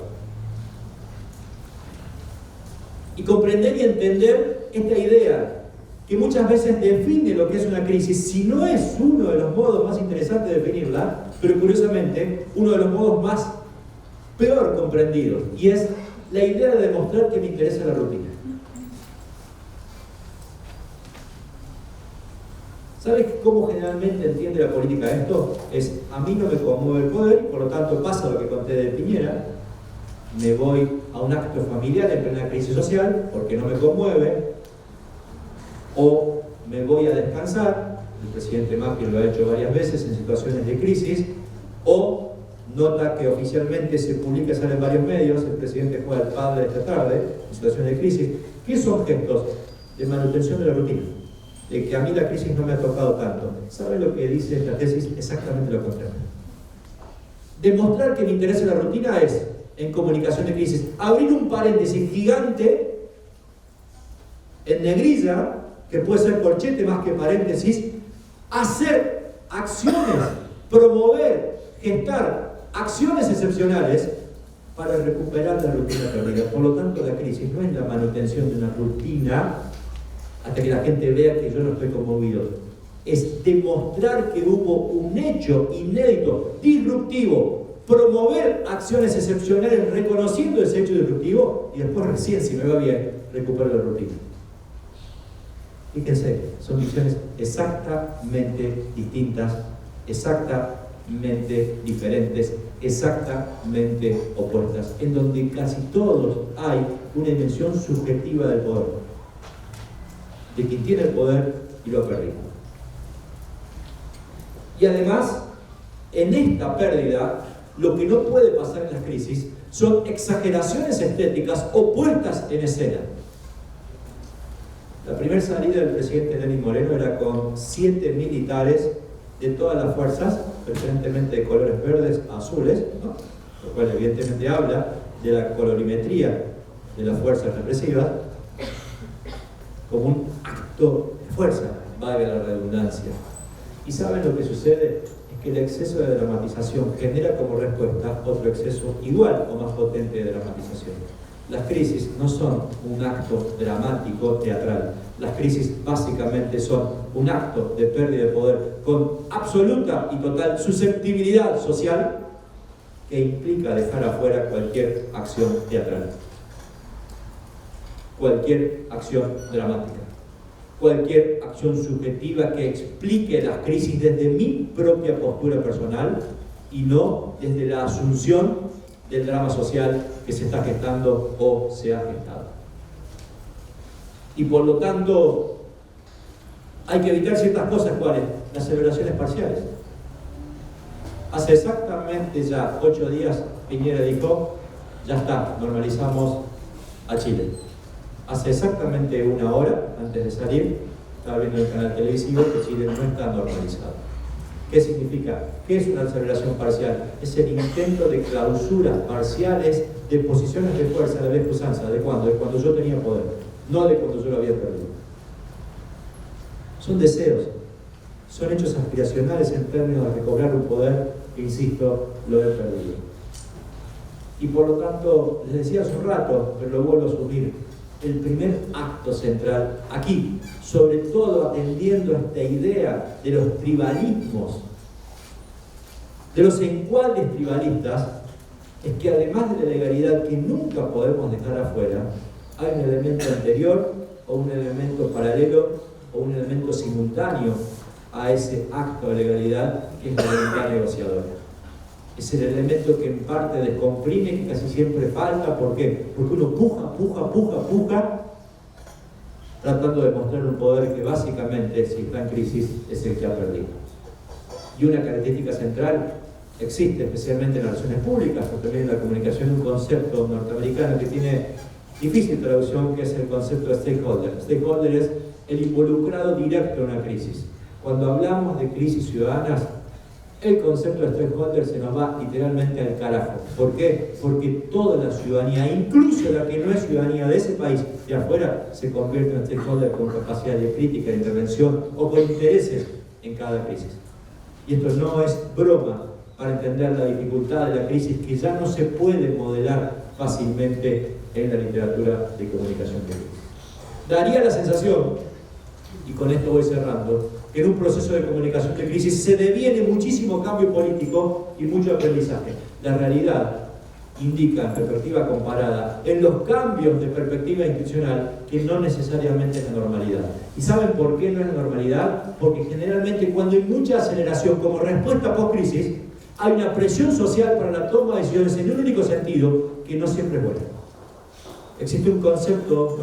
Speaker 4: Y comprender y entender esta idea que muchas veces define lo que es una crisis, si no es uno de los modos más interesantes de definirla, pero curiosamente uno de los modos más peor comprendidos, y es la idea de demostrar que me interesa la rutina. ¿Sabes cómo generalmente entiende la política esto? Es, a mí no me conmueve el poder, y por lo tanto pasa lo que conté de Piñera, me voy a un acto familiar en plena crisis social porque no me conmueve, o me voy a descansar, el presidente Macri lo ha hecho varias veces en situaciones de crisis, o nota que oficialmente se publica, sale en varios medios, el presidente juega al padre esta tarde, en situaciones de crisis. ¿Qué son gestos? De manutención de la rutina, de que a mí la crisis no me ha tocado tanto. ¿Sabe lo que dice esta tesis? Exactamente lo contrario. Demostrar que me interesa la rutina es, en comunicación de crisis, abrir un paréntesis gigante en negrilla, que puede ser corchete más que paréntesis, hacer acciones, promover, gestar acciones excepcionales para recuperar la rutina perdida. Por lo tanto, la crisis no es la manutención de una rutina hasta que la gente vea que yo no estoy conmovido. Es demostrar que hubo un hecho inédito, disruptivo, promover acciones excepcionales reconociendo ese hecho disruptivo y después recién, si me va bien, recuperar la rutina. Fíjense, son visiones exactamente distintas, exactamente diferentes, exactamente opuestas, en donde casi todos hay una dimensión subjetiva del poder, de quien tiene el poder y lo ha perdido. Y además, en esta pérdida, lo que no puede pasar en las crisis son exageraciones estéticas o puestas en escena. La primera salida del presidente Lenín Moreno era con 7 militares de todas las fuerzas, preferentemente de colores verdes, azules, ¿no? Lo cual evidentemente habla de la colorimetría de las fuerzas represivas, como un acto de fuerza, valga la redundancia. ¿Y saben lo que sucede? Es que el exceso de dramatización genera como respuesta otro exceso igual o más potente de dramatización. Las crisis no son un acto dramático teatral. Las crisis básicamente son un acto de pérdida de poder con absoluta y total susceptibilidad social que implica dejar afuera cualquier acción teatral, cualquier acción dramática, cualquier acción subjetiva que explique las crisis desde mi propia postura personal y no desde la asunción del drama social que se está gestando o se ha gestado. Y por lo tanto, hay que evitar ciertas cosas. ¿Cuáles? Las celebraciones parciales. Hace exactamente ya 8 días, Piñera dijo, ya está, normalizamos a Chile. Hace exactamente 1 hora, antes de salir, estaba viendo el canal televisivo que Chile no está normalizado. ¿Qué significa? ¿Qué es una celebración parcial? Es el intento de clausuras parciales de posiciones de fuerza de la vieja usanza. ¿De cuándo? De cuando yo tenía poder, no de cuando yo lo había perdido. Son deseos, son hechos aspiracionales en términos de recobrar un poder que, insisto, lo he perdido. Y por lo tanto, les decía hace un rato, pero lo vuelvo a asumir, el primer acto central aquí, sobre todo atendiendo a esta idea de los tribalismos, de los encuadres tribalistas, es que además de la legalidad que nunca podemos dejar afuera, hay un elemento anterior o un elemento paralelo o un elemento simultáneo a ese acto de legalidad, que es la legalidad negociadora. Es el elemento que en parte descomprime, que casi siempre falta. ¿Por qué? Porque uno puja, tratando de mostrar un poder que básicamente, si está en crisis, es el que ha perdido. Y una característica central existe, especialmente en las relaciones públicas, pero también en la comunicación, un concepto norteamericano que tiene difícil traducción, que es el concepto de stakeholder. Stakeholder es el involucrado directo en una crisis. Cuando hablamos de crisis ciudadanas, el concepto de stakeholder se nos va literalmente al carajo. ¿Por qué? Porque toda la ciudadanía, incluso la que no es ciudadanía de ese país, de afuera, se convierte en stakeholder con capacidad de crítica, de intervención o con intereses en cada crisis. Y esto no es broma para entender la dificultad de la crisis que ya no se puede modelar fácilmente en la literatura de comunicación de crisis. Daría la sensación, y con esto voy cerrando, que en un proceso de comunicación de crisis se deviene muchísimo cambio político y mucho aprendizaje. La realidad indica en perspectiva comparada en los cambios de perspectiva institucional que no necesariamente es la normalidad. ¿Y saben por qué no es la normalidad? Porque generalmente cuando hay mucha aceleración como respuesta post-crisis, hay una presión social para la toma de decisiones en un único sentido que no siempre es buena. Existe un concepto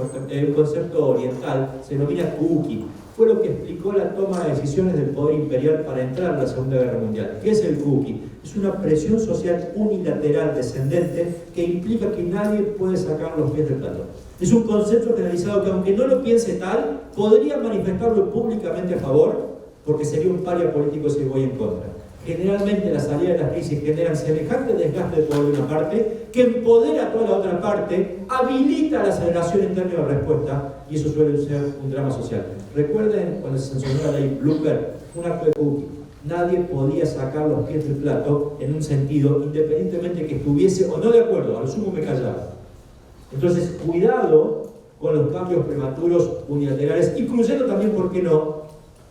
Speaker 4: oriental, se denomina kuki. Fue lo que explicó la toma de decisiones del poder imperial para entrar en la Segunda Guerra Mundial. ¿Qué es el kuki? Es una presión social unilateral descendente que implica que nadie puede sacar los pies del plato. Es un concepto generalizado que, aunque no lo piense tal, podría manifestarlo públicamente a favor, porque sería un paria político si voy en contra. Generalmente las salidas de las crisis generan semejante desgaste de poder de una parte que empodera a toda la otra parte, habilita la aceleración en términos de respuesta, y eso suele ser un drama social. Recuerden cuando se sancionó la ley Bloomberg, un acto de kuki. Nadie podía sacar los pies del plato en un sentido, independientemente que estuviese o no de acuerdo, a lo sumo me callaba. Entonces, cuidado con los cambios prematuros unilaterales, incluyendo también, ¿por qué no?,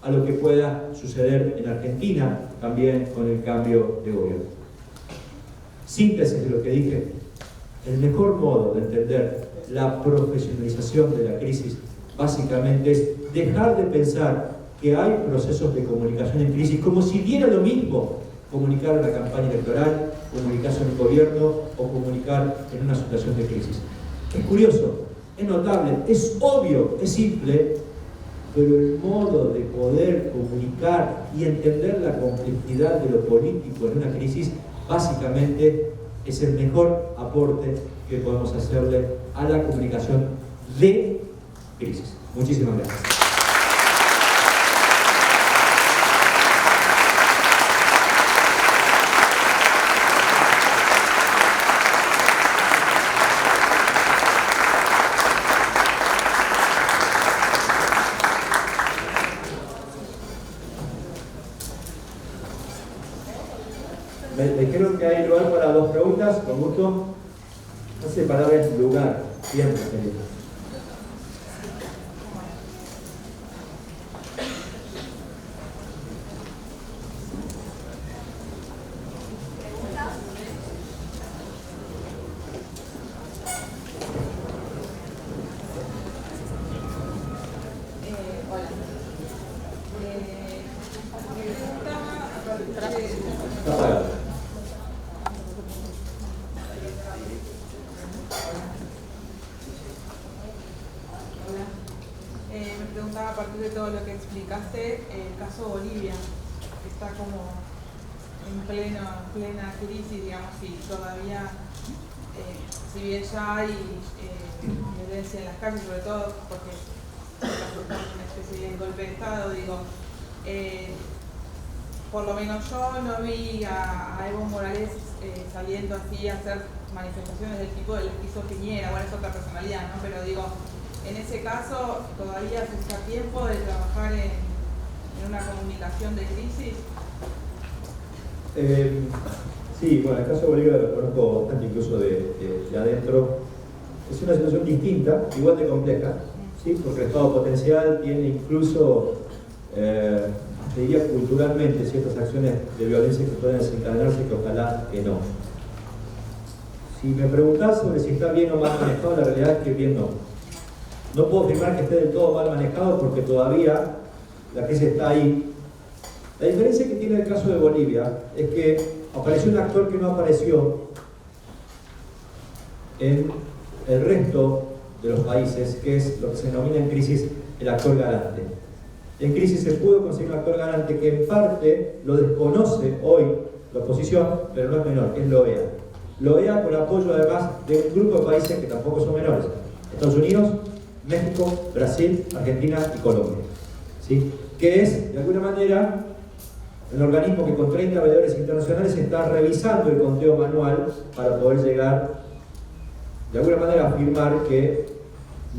Speaker 4: a lo que pueda suceder en Argentina, también con el cambio de gobierno. Síntesis de lo que dije: el mejor modo de entender la profesionalización de la crisis básicamente es dejar de pensar que hay procesos de comunicación en crisis como si diera lo mismo comunicar en la campaña electoral, comunicarse en el gobierno o comunicar en una situación de crisis. Es curioso, es notable, es obvio, es simple, pero el modo de poder comunicar y entender la complejidad de lo político en una crisis básicamente es el mejor aporte que podemos hacerle a la comunicación de crisis. Muchísimas gracias.
Speaker 3: Me dijeron que hay lugar para 2 preguntas, con gusto. No sé, palabra es lugar, siempre sería. Está apagado.
Speaker 5: Me preguntaba, a partir de todo lo que explicaste, el caso Bolivia, que está como en plena crisis, digamos, y todavía, si bien ya hay violencia en las calles, sobre todo porque está una especie de golpe de Estado, digo, por lo menos yo no vi a Evo Morales saliendo así a hacer manifestaciones del tipo de la que hizo Piñera. Bueno, es otra personalidad, ¿no? Pero digo, en ese caso, ¿todavía se está a tiempo de trabajar en una comunicación de crisis?
Speaker 3: Sí, bueno, el caso de Bolivia lo conozco bastante, incluso de adentro. Es una situación distinta, igual de compleja, ¿sí? Porque el estado potencial tiene incluso, te diría culturalmente, ciertas acciones de violencia que pueden desencadenarse que ojalá que no. Si me preguntás sobre si está bien o mal manejado, la realidad es que bien no. No puedo afirmar que esté del todo mal manejado porque todavía la crisis está ahí. La diferencia que tiene el caso de Bolivia es que apareció un actor que no apareció en el resto de los países, que es lo que se denomina en crisis el actor garante. En crisis se pudo conseguir un actor garante que en parte lo desconoce hoy la oposición, pero no es menor, que es la OEA. La OEA con apoyo además de un grupo de países que tampoco son menores: Estados Unidos, México, Brasil, Argentina y Colombia, ¿sí? Que es, de alguna manera, el organismo que con 30 veedores internacionales está revisando el conteo manual para poder llegar, de alguna manera, a afirmar que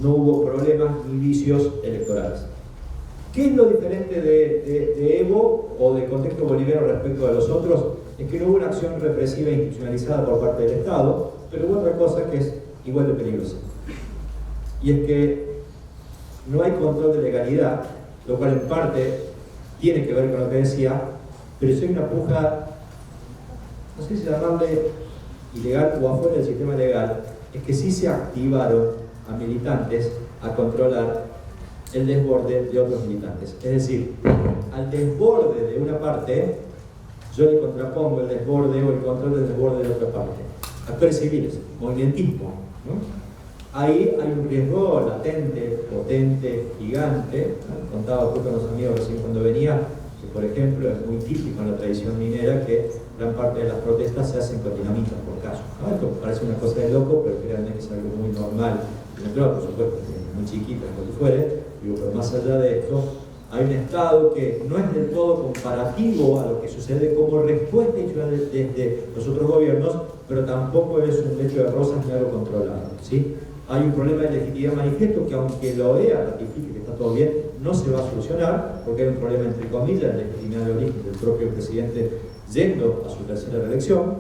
Speaker 3: no hubo problemas ni vicios electorales. ¿Qué es lo diferente de Evo o del contexto boliviano respecto a los otros? Es que no hubo una acción represiva e institucionalizada por parte del Estado, pero hubo otra cosa que es igual de peligrosa. Y es que no hay control de legalidad, lo cual en parte tiene que ver con lo que decía, pero si hay una puja, no sé si llamarle
Speaker 4: ilegal o afuera del sistema legal, es que sí se activaron a militantes a controlar el desborde de otros militantes. Es decir, al desborde de una parte, yo le contrapongo el desborde o el control del desborde de otra parte. Actores civiles, movimentismo, ¿no? Ahí hay un riesgo latente, potente, gigante, ¿no? Contaba justo con los amigos recién cuando venía, que por ejemplo es muy típico en la tradición minera que gran parte de las protestas se hacen con dinamita por caso, ¿no? Esto parece una cosa de loco, pero créanme que es algo muy normal. Dentro, por supuesto, muy chiquito, lo que fuere, digo, pero más allá de esto, hay un Estado que no es del todo comparativo a lo que sucede como respuesta hecha desde los otros gobiernos, pero tampoco es un lecho de rosas ni algo controlado, ¿sí? Hay un problema de legitimidad manifiesto que, aunque la OEA ratifique que está todo bien, no se va a solucionar, porque hay un problema, entre comillas, de legitimidad de origen del propio presidente yendo a su tercera reelección.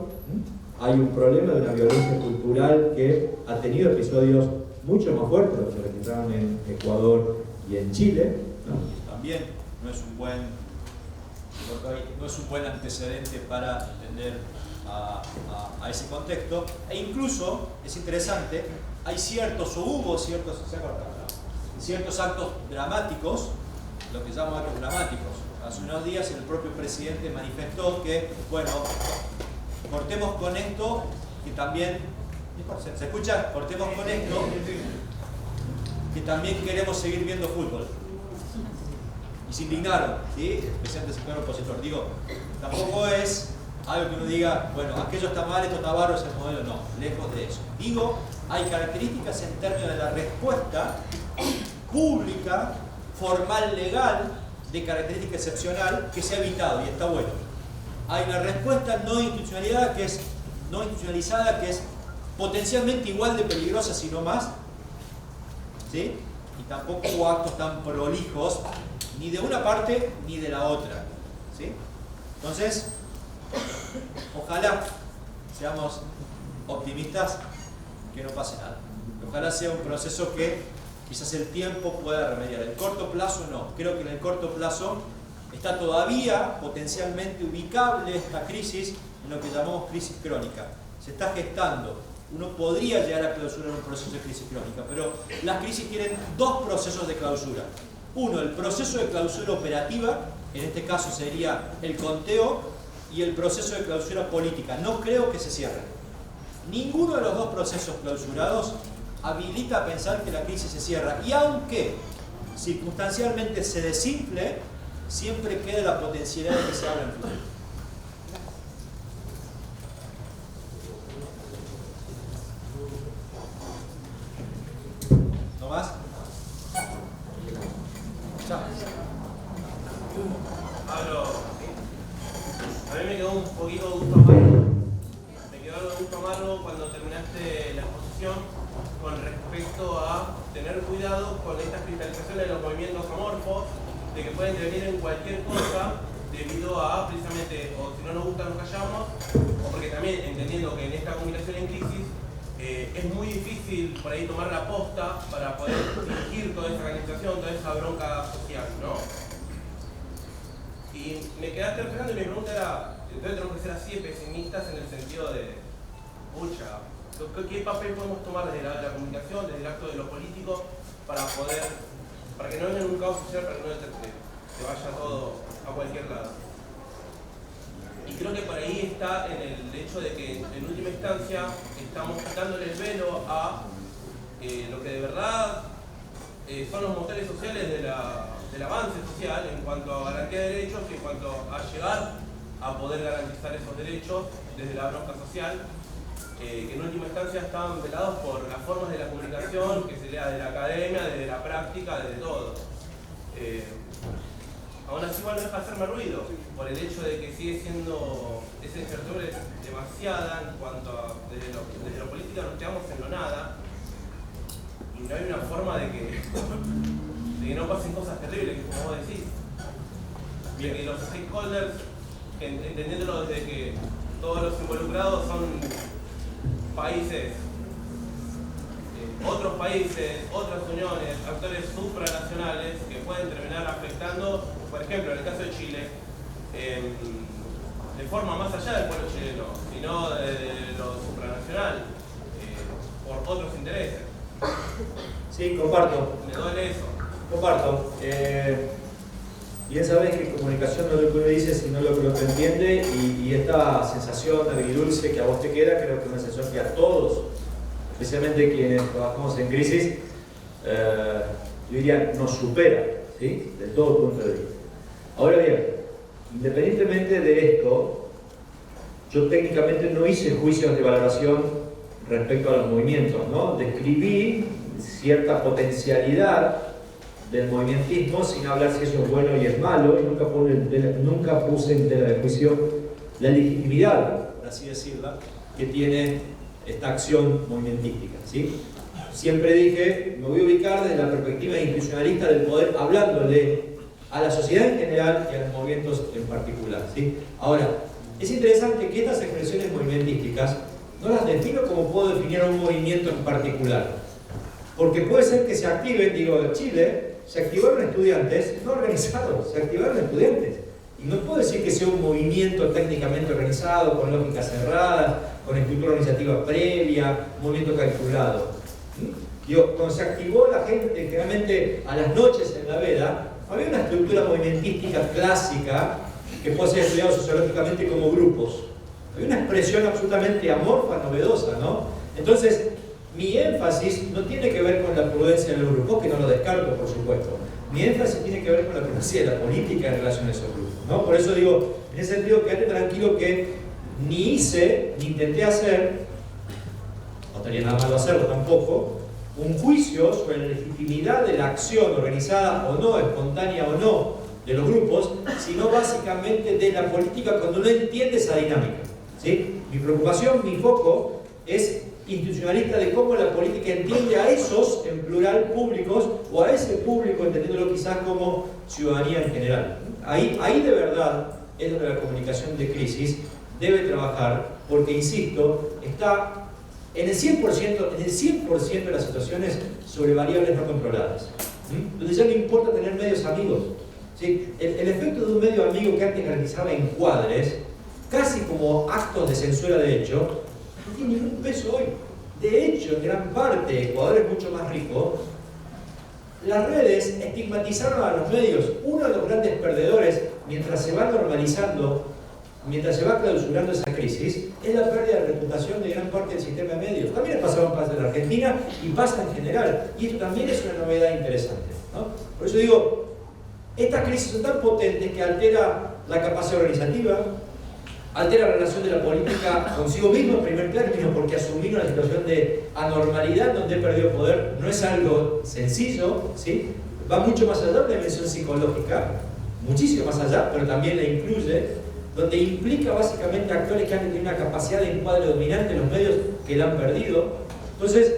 Speaker 4: Hay un problema de una violencia cultural que ha tenido episodios mucho más fuertes, los que se registraron en Ecuador y en Chile, ¿no?
Speaker 6: También no es un buen antecedente para entender a ese contexto, e incluso es interesante, hay ciertos, o hubo ciertos, ciertos actos dramáticos, lo que llamamos actos dramáticos. Hace unos días el propio presidente manifestó que, bueno, cortemos con esto, que también, ¿se escucha? Cortemos con esto, que también queremos seguir viendo fútbol. Y se indignaron, ¿sí? El presidente del sector opositor. Digo, tampoco es algo que uno diga, bueno, aquello está mal, esto está bárbaro, ese modelo, no, lejos de eso. Digo, hay características en términos de la respuesta pública, formal, legal, de característica excepcional, que se ha evitado y está bueno. Hay una respuesta no institucionalizada que es potencialmente igual de peligrosa, si no más, ¿sí? Y tampoco hubo actos tan prolijos, ni de una parte ni de la otra, ¿sí? Entonces, ojalá seamos optimistas, que no pase nada. Ojalá sea un proceso que quizás el tiempo pueda remediar. En el corto plazo no. Creo que en el corto plazo está todavía potencialmente ubicable esta crisis en lo que llamamos crisis crónica. Se está gestando. Uno podría llegar a clausurar un proceso de crisis crónica, pero las crisis tienen dos procesos de clausura. Uno, el proceso de clausura operativa, en este caso sería el conteo, y el proceso de clausura política. No creo que se cierren. Ninguno de los dos procesos clausurados habilita a pensar que la crisis se cierra. Y aunque circunstancialmente se desinfle, siempre queda la potencialidad de que se abra en futuro. ¿No más? Chao.
Speaker 7: Pablo, a mí me quedó un poquito de gusto amargo. Me quedó algo de gusto amargo cuando terminaste la exposición con respecto a tener cuidado con estas cristalizaciones de los movimientos amorfos, de que pueden intervenir en cualquier cosa debido a precisamente, o si no nos gusta nos callamos, o porque también entendiendo que en esta comunicación en crisis es muy difícil por ahí tomar la posta para poder dirigir toda esa organización, toda esa bronca social, ¿no? Y me quedaste reflejando y mi pregunta era, entonces tenemos que ser así de pesimistas en el sentido de, pucha, ¿qué papel podemos tomar desde la comunicación, desde el acto de lo político, para que no venga un caos social, para que no se vaya todo a cualquier lado? Y creo que por ahí está en el hecho de que en última instancia estamos quitándole el velo a lo que de verdad son los motores sociales del avance social en cuanto a garantía de derechos y en cuanto a llegar a poder garantizar esos derechos desde la bronca social, que en última instancia están velados por las formas de la comunicación, que se lea de la academia, desde la práctica, desde todo. Aún así igual no deja de hacerme ruido, por el hecho de que sigue siendo esa incertidumbre demasiada en cuanto a desde lo político nos quedamos en lo nada y no hay una forma de que no pasen cosas terribles, que como vos decís, de que los stakeholders, entendiéndolo desde que todos los involucrados son países, otros países, otras uniones, actores supranacionales que pueden terminar afectando, por ejemplo, en el caso de Chile, de forma más allá del pueblo chileno, sino de lo supranacional, por otros intereses.
Speaker 4: Sí, comparto.
Speaker 7: Me duele eso.
Speaker 4: Comparto. Bien sabés que comunicación no es lo que uno dice, sino lo que uno entiende, y esta sensación agridulce que a vos te queda, creo que es una sensación que a todos, especialmente quienes trabajamos en crisis, yo diría, nos supera, ¿sí? De todo punto de vista. Ahora bien, independientemente de esto, yo técnicamente no hice juicios de valoración respecto a los movimientos, ¿no? Describí cierta potencialidad del movimentismo sin hablar si eso es bueno y es malo, y nunca puse en tela de juicio la legitimidad, por así decirla, que tiene esta acción movimentística, ¿sí? Siempre dije, me voy a ubicar desde la perspectiva institucionalista del poder, hablándole a la sociedad en general y a los movimientos en particular, ¿sí? Ahora, es interesante que estas expresiones movimentísticas no las defino como puedo definir un movimiento en particular, porque puede ser que se activen, digo, en Chile se activaron estudiantes no organizados, se activaron estudiantes, y no puedo decir que sea un movimiento técnicamente organizado, con lógicas cerradas, con estructura organizativa previa, movimiento calculado. Digo, cuando se activó la gente, generalmente a las noches en la veda, había una estructura movimentística clásica que puede ser estudiada sociológicamente como grupos. Había una expresión absolutamente amorfa, novedosa, ¿no? Entonces, mi énfasis no tiene que ver con la prudencia de los grupos, que no lo descarto, por supuesto. Mi énfasis tiene que ver con la prudencia de la política en relación a esos grupos, ¿no? Por eso digo, en ese sentido, quédate tranquilo que ni hice, ni intenté hacer, no estaría nada malo hacerlo tampoco, un juicio sobre la legitimidad de la acción organizada o no, espontánea o no, de los grupos, sino básicamente de la política cuando uno entiende esa dinámica, ¿sí? Mi preocupación, mi foco es institucionalista de cómo la política entiende a esos, en plural, públicos, o a ese público, entendiéndolo quizás como ciudadanía en general. Ahí de verdad es donde la comunicación de crisis debe trabajar, porque, insisto, está en el 100% de las situaciones sobre variables no controladas, donde ya no importa tener medios amigos, ¿sí? El efecto de un medio amigo que antes garantizaba encuadres, casi como actos de censura de hecho, no tiene ningún peso hoy. De hecho, en gran parte, Ecuador es mucho más rico. Las redes estigmatizaron a los medios. Uno de los grandes perdedores, mientras se va normalizando, mientras se va clausurando esa crisis, es la pérdida de reputación de gran parte del sistema de medios. También ha pasado en parte de la Argentina y pasa en general. Y esto también es una novedad interesante, ¿no? Por eso digo, estas crisis son tan potentes que altera la capacidad organizativa, altera la relación de la política consigo mismo en primer término, porque asumir una situación de anormalidad donde he perdido poder no es algo sencillo, ¿sí? Va mucho más allá de la dimensión psicológica, muchísimo más allá, pero también la incluye, donde implica básicamente actores que han tenido una capacidad de encuadre dominante en los medios que la han perdido. Entonces,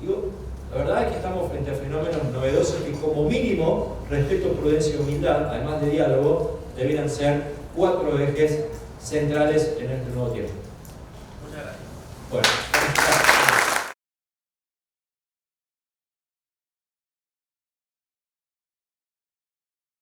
Speaker 4: digo, la verdad es que estamos frente a fenómenos novedosos que como mínimo, respeto, prudencia y humildad, además de diálogo, debieran ser 4 ejes centrales en este nuevo tiempo.
Speaker 7: Muchas gracias.
Speaker 4: Bueno.